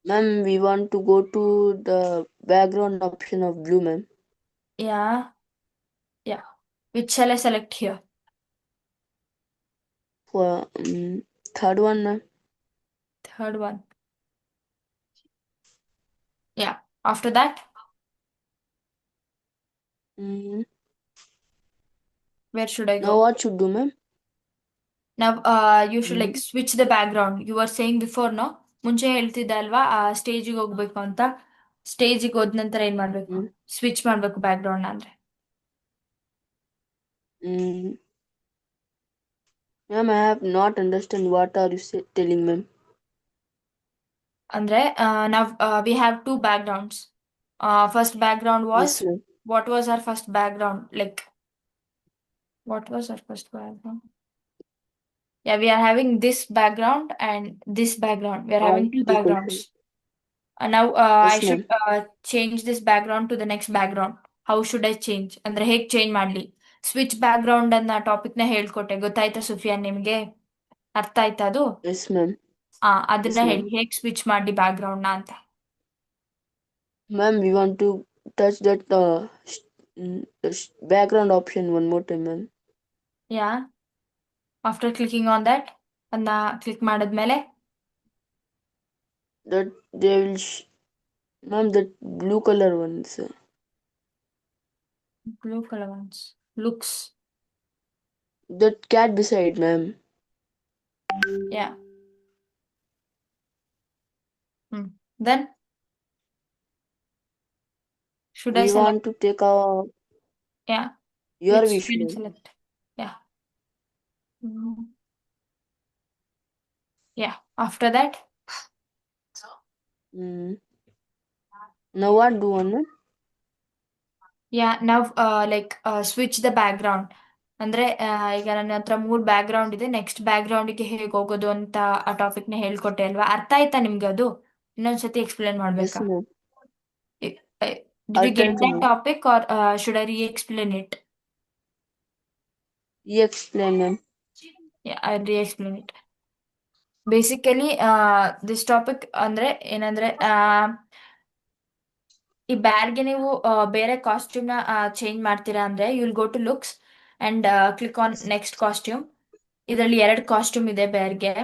Ma'am, we want to go to the background option of blue, ma'am. Yeah. Which shall I select here? For third one, ma'am. Third one. Yeah. After that, Mm, where should I Now go? what should do, ma'am? Now, you should like switch the background. You were saying before, no? ಮುಂಚೆ ಹೇಳ್ತಿದ್ದೆ ಅಲ್ವಾ ಸ್ಟೇಜಿಗೆ ಹೋಗ್ಬೇಕು ಅಂತ. ಸ್ಟೇಜಿಗೆ ಹೋದ ನಂತರ ಏನ್ ಮಾಡ್ಬೇಕು? Switch ಮಾಡ್ಬೇಕು ಬ್ಯಾಕ್ಗ್ರೌಂಡ್ ಅಂದ್ರೆ. Ma'am, I have not understand what are you telling, ma'am. ಅಂದ್ರೆ now we have two backgrounds. First background was Yes, ma'am. what was our first background? Like what was our first background? Yeah, we are having this background and this background. We are having two Equal to- backgrounds. Now Yes, I should ma'am. change this background to the next background. How should I change? ಅಂದ್ರೆ ಹೇಗ್ change ಮಾಡ್ಲಿ? Switch background ಅನ್ನ topic ನ ಹೇಳ್ಕೊಟ್ಟೆ, ಗೊತ್ತಾಯ್ತಾ ಸುಫಿಯಾನ್ ನಿಮ್ಗೆ? ಅರ್ಥ ಆಯ್ತಾ ಅದು? Yes, ma'am. ಅದನ್ನ Yes, ma'am. ಹೇಳಿ ಹೇಗ್ ಸ್ವಿಚ್ ಮಾಡ್ಲಿ ಬ್ಯಾಕ್ಗ್ರೌಂಡ್ ನ ಅಂತ. Ma'am, we want to touch that background option one more time, ma'am. Yeah. After clicking on that, ಅದನ್ನ ಕ್ಲಿಕ್ ಮಾಡಿದ್ಮೇಲೆ That they will, ma'am, that blue color ones. blue color ones. Looks. That cat beside, ma'am. Yeah. Then should I We select? want to take our Yeah. your Which wish, should I ma'am. select? Yeah. Yeah. After that, Now what do one, ma'am? yeah, now like switch the background. ಅಂದ್ರೆ ಈಗ ನನ್ನ ಹತ್ರ 3 background ಇದೆ. Next ಬ್ಯಾಕ್ಗ್ರೌಂಡಿಗೆ ಹೇಗೆ ಹೋಗೋದು ಅಂತ ಆ topic ನ ಹೇಳ್ಕೊಟ್ಟೆ ಅಲ್ವಾ? ಅರ್ಥ ಆಯ್ತಾ ನಿಮ್ಗೆ ಅದು? ಇನ್ನೊಂದ್ಸತಿ ಎಕ್ಸ್ಪ್ಲೇನ್ Yes, ಮಾಡ್ಬೇಕಾ? ma'am. Did you get Attention, that ma'am. topic or should I re-explain it? Explain, ma'am. Yeah, I'll re-explain it. Basically, this topic ಅಂದ್ರೆ ಏನಂದ್ರೆ ಈ ಬ್ಯಾರ್ಗೆ ನೀವು ಬೇರೆ ಕಾಸ್ಟ್ಯೂಮ್ ನ ಚೇಂಜ್ ಮಾಡ್ತೀರಾ ಅಂದ್ರೆ you will go to looks and click on next costume. ಇದರಲ್ಲಿ 2 costume ಇದೆ ಬೇರ್ಗೆ.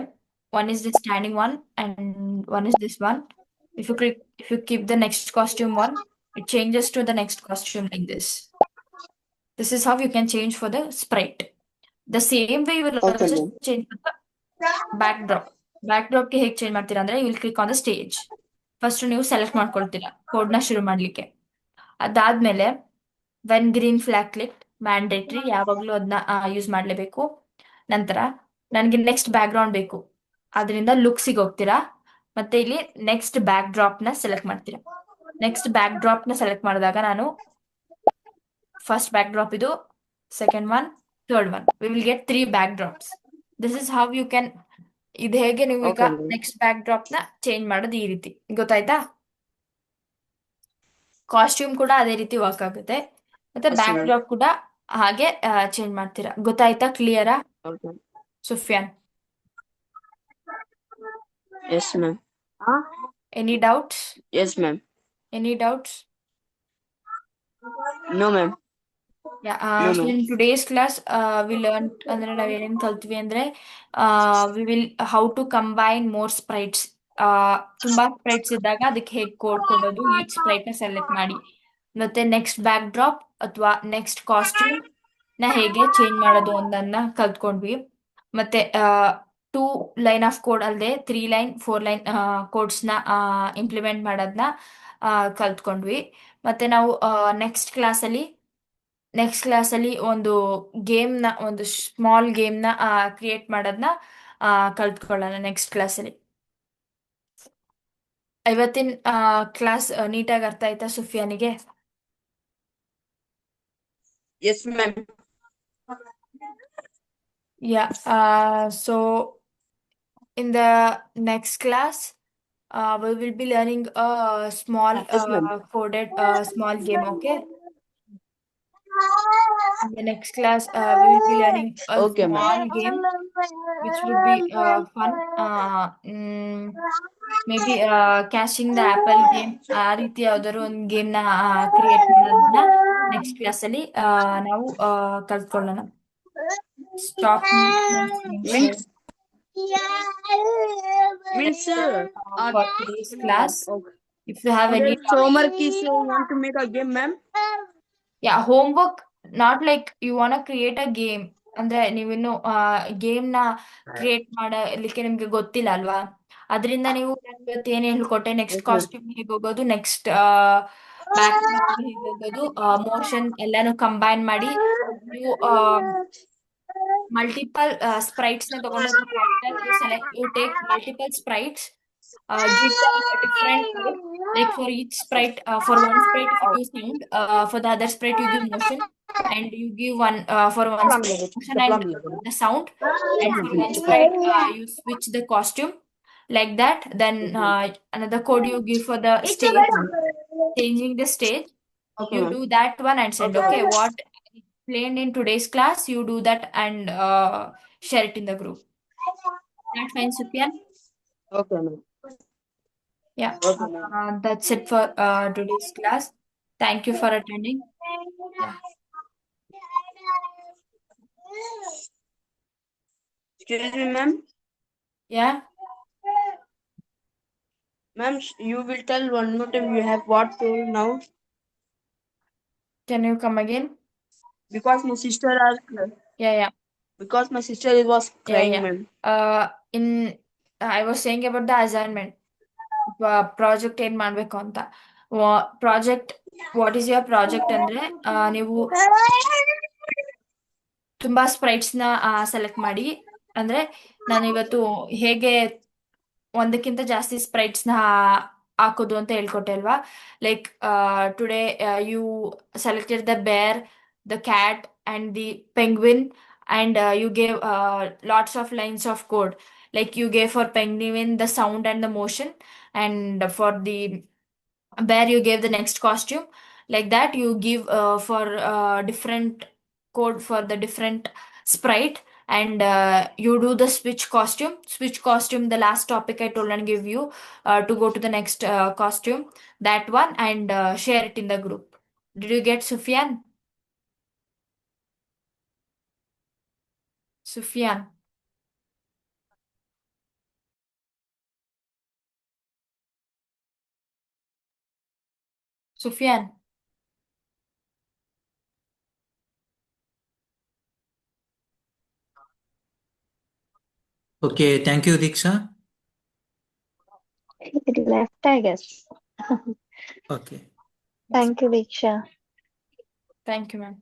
One is the standing one and one is this one. If you keep the next costume one, it changes to the next costume like this. This is how you can change for the sprite. The same way you will Okay, also ma'am. change for the backdrop. Backdrop ಗೆ ಹೇಗೆ change ಮಾಡ್ತೀರಾ ಅಂದ್ರೆ you will click on the stage. First ನೀವು select ಮಾಡ್ಕೊಳ್ತೀರಾ code ನ ಶುರು ಮಾಡ್ಲಿಕ್ಕೆ. ಅದಾದ್ಮೇಲೆ when green flag click mandatory, ಯಾವಾಗ್ಲೂ ಅದನ್ನ ಯೂಸ್ ಮಾಡ್ಲೇಬೇಕು. ನಂತರ ನನಗೆ ನೆಕ್ಸ್ಟ್ ಬ್ಯಾಕ್ಗ್ರೌಂಡ್ ಬೇಕು, ಅದರಿಂದ ಲುಕ್ಸಿಗೆ ಹೋಗ್ತೀರಾ. ಮತ್ತೆ ಇಲ್ಲಿ ನೆಕ್ಸ್ಟ್ ಬ್ಯಾಕ್ ಡ್ರಾಪ್ ನ ಸೆಲೆಕ್ಟ್ ಮಾಡ್ತೀರಾ. ನೆಕ್ಸ್ಟ್ ಬ್ಯಾಕ್ ಡ್ರಾಪ್ ನ ಸೆಲೆಕ್ಟ್ ಮಾಡಿದಾಗ ನಾನು ಫಸ್ಟ್ ಬ್ಯಾಕ್ ಡ್ರಾಪ್ ಇದು, second one, third one. We will get 3 backdrops. This is how you can. ಇದು ಹೇಗೆ ನೀವು ಈಗ Okay, ma'am. Next backdrop ನ ಚೇಂಜ್ ಮಾಡೋದು ಈ ರೀತಿ, ಗೊತ್ತಾಯ್ತಾ? ಕಾಸ್ಟ್ಯೂಮ್ ಕೂಡ ಅದೇ ರೀತಿ ವರ್ಕ್ ಆಗುತ್ತೆ, ಮತ್ತೆ Yes, ಬ್ಯಾಕ್ ma'am. ಡ್ರಾಪ್ ಕೂಡ ಹಾಗೆ ಚೇಂಜ್ ಮಾಡ್ತೀರಾ. ಗೊತ್ತಾಯ್ತಾ? ಕ್ಲಿಯರಾ Okay. Sufiyan? Yes, ma'am. Any doubts? Yes, ma'am. Any doubts? No, ma'am. Yeah, No, so ma'am. in today's class, we learned ಅಂದ್ರೆ ನಾವ್ ಏನೇನ್ ಕಲ್ತ್ವಿ ಅಂದ್ರೆ we will how to combine more sprites. ತುಂಬಾ ಸ್ಪ್ರೈಟ್ಸ್ ಇದ್ದಾಗ ಅದಕ್ಕೆ ಹೇಗೆ ಕೋಡ್ ಕೊಡೋದು, ಈಚ್ ಸ್ಪ್ರೈಟ್ ನ ಸೆಲೆಕ್ಟ್ ಮಾಡಿ. ಮತ್ತೆ ನೆಕ್ಸ್ಟ್ ಬ್ಯಾಕ್ ಡ್ರಾಪ್ ಅಥವಾ ನೆಕ್ಸ್ಟ್ ಕಾಸ್ಟ್ಯೂಮ್ ನ ಹೇಗೆ ಚೇಂಜ್ ಮಾಡೋದು ಅನ್ನೋದನ್ನ ಕಲ್ತ್ಕೊಂಡ್ವಿ. ಮತ್ತೆ 2 ಲೈನ್ ಆಫ್ ಕೋಡ್ ಅಲ್ಲದೆ 3 ಲೈನ್ 4 ಲೈನ್ ಕೋಡ್ಸ್ ನ ಇಂಪ್ಲಿಮೆಂಟ್ ಮಾಡೋದನ್ನ ಕಲ್ತ್ಕೊಂಡ್ವಿ. ಮತ್ತೆ ನಾವು ನೆಕ್ಸ್ಟ್ ಕ್ಲಾಸಲ್ಲಿ ಒಂದು ಒಂದು ಸ್ಮಾಲ್ ಗೇಮ್ನ ಕ್ರಿಯೇಟ್ ಮಾಡೋದನ್ನ ಕಲ್ತ್ಕೊಳ್ಳೋಣ ನೆಕ್ಸ್ಟ್ ಕ್ಲಾಸಲ್ಲಿ. ಇವತ್ತಿನ ಕ್ಲಾಸ್ ನೀಟಾಗಿ ಅರ್ಥ ಆಯ್ತಾ ಸುಫಿಯಾನಿಗೆ? Yes, ma'am. Yeah. So in the next class, we will be learning a small Yes, ma'am. coded small game. Okay. In the next class, we will be learning a Okay, ma'am. small game which would be fun. Maybe catching the apple game ಆ ರೀತಿ ಯಾವ್ದಾದ್ರು ಒಂದು game ನ create ಮಾಡೋದನ್ನ next class ಅಲ್ಲಿ ನಾವು ಕಲ್ತ್ಕೊಳ್ಳೋಣ. Stop screen share Means, for today's class. okay. If you have any Today's homework is you want to make a game, ma'am? homework, not like you wanna create a game. ಅಂದ್ರೆ ನೀವಿನ್ನು game ನ create ಮಾಡಲಿಕ್ಕೆ ನಿಮ್ಗೆ ಗೊತ್ತಿಲ್ಲ ಅಲ್ವಾ, ಅದರಿಂದ ನೀವು ನಾನು ಇವತ್ತು ಏನ್ ಹೇಳ್ಕೊಟ್ಟೆ, ನೆಕ್ಸ್ಟ್ Okay. ಕಾಸ್ಟ್ಯೂಮ್ ಹೇಗೆ ಹೋಗೋದು, ನೆಕ್ಸ್ಟ್ ಬ್ಯಾಕ್ ಹೇಗೆ ಹೋಗೋದು, ಮೋಷನ್ ಎಲ್ಲಾನು ಕಂಬೈನ್ ಮಾಡಿ ನೀವು ಮಲ್ಟಿಪಲ್ ಸ್ಪ್ರೈಟ್ಸ್ ನ ತಗೊಂಡು you take multiple sprites, give them a different code. Like for each sprite, for one sprite you give sound, for the other sprite you give motion, and you give one for one sprite motion and the sound, and for one sprite you switch the costume like that. Then another code you give for the stage, changing the stage. Okay, You ma'am. do that one and send. Okay, what explained in today's class, you do that and share it in the group. That fine, Sufyan? Okay, ma'am. Yeah, Okay, ma'am. that's it for today's class. Thank you for attending. Yeah. Excuse me, ma'am. Yeah. Ma'am, you will tell one more time you have what told now? Can you come again? Because my sister Yeah. because my sister was crying, Yeah. ma'am. In I was saying about the assignment. Project ಏನ್ ಮಾಡ್ಬೇಕು ಅಂತ. Project, what is your project ಅಂದ್ರೆ ನೀವು ತುಂಬಾ ಸ್ಪ್ರೈಟ್ಸ್ ನ select ಮಾಡಿ, ಅಂದ್ರೆ ನಾನು ಇವತ್ತು ಹೇಗೆ ಒಂದಕ್ಕಿಂತ ಜಾಸ್ತಿ ಸ್ಪ್ರೈಟ್ಸ್ ನ ಹಾಕೋದು ಅಂತ ಹೇಳ್ಕೊಟ್ಟೆ ಅಲ್ವಾ. Like today you selected the bear, the cat and the penguin, and you gave lots of lines of code. Like you gave for penguin the sound and the motion, and for the bear you gave the next costume. Like that you give for different code for the different sprite, and you do the switch costume, the last topic I told and give you to go to the next costume, that one, and share it in the group. Did you get, Sufyan? Sufyan. Sufyan. Okay, thank you, Diksha. It left, I guess. Okay. Thank you, Diksha. Thank you, ma'am.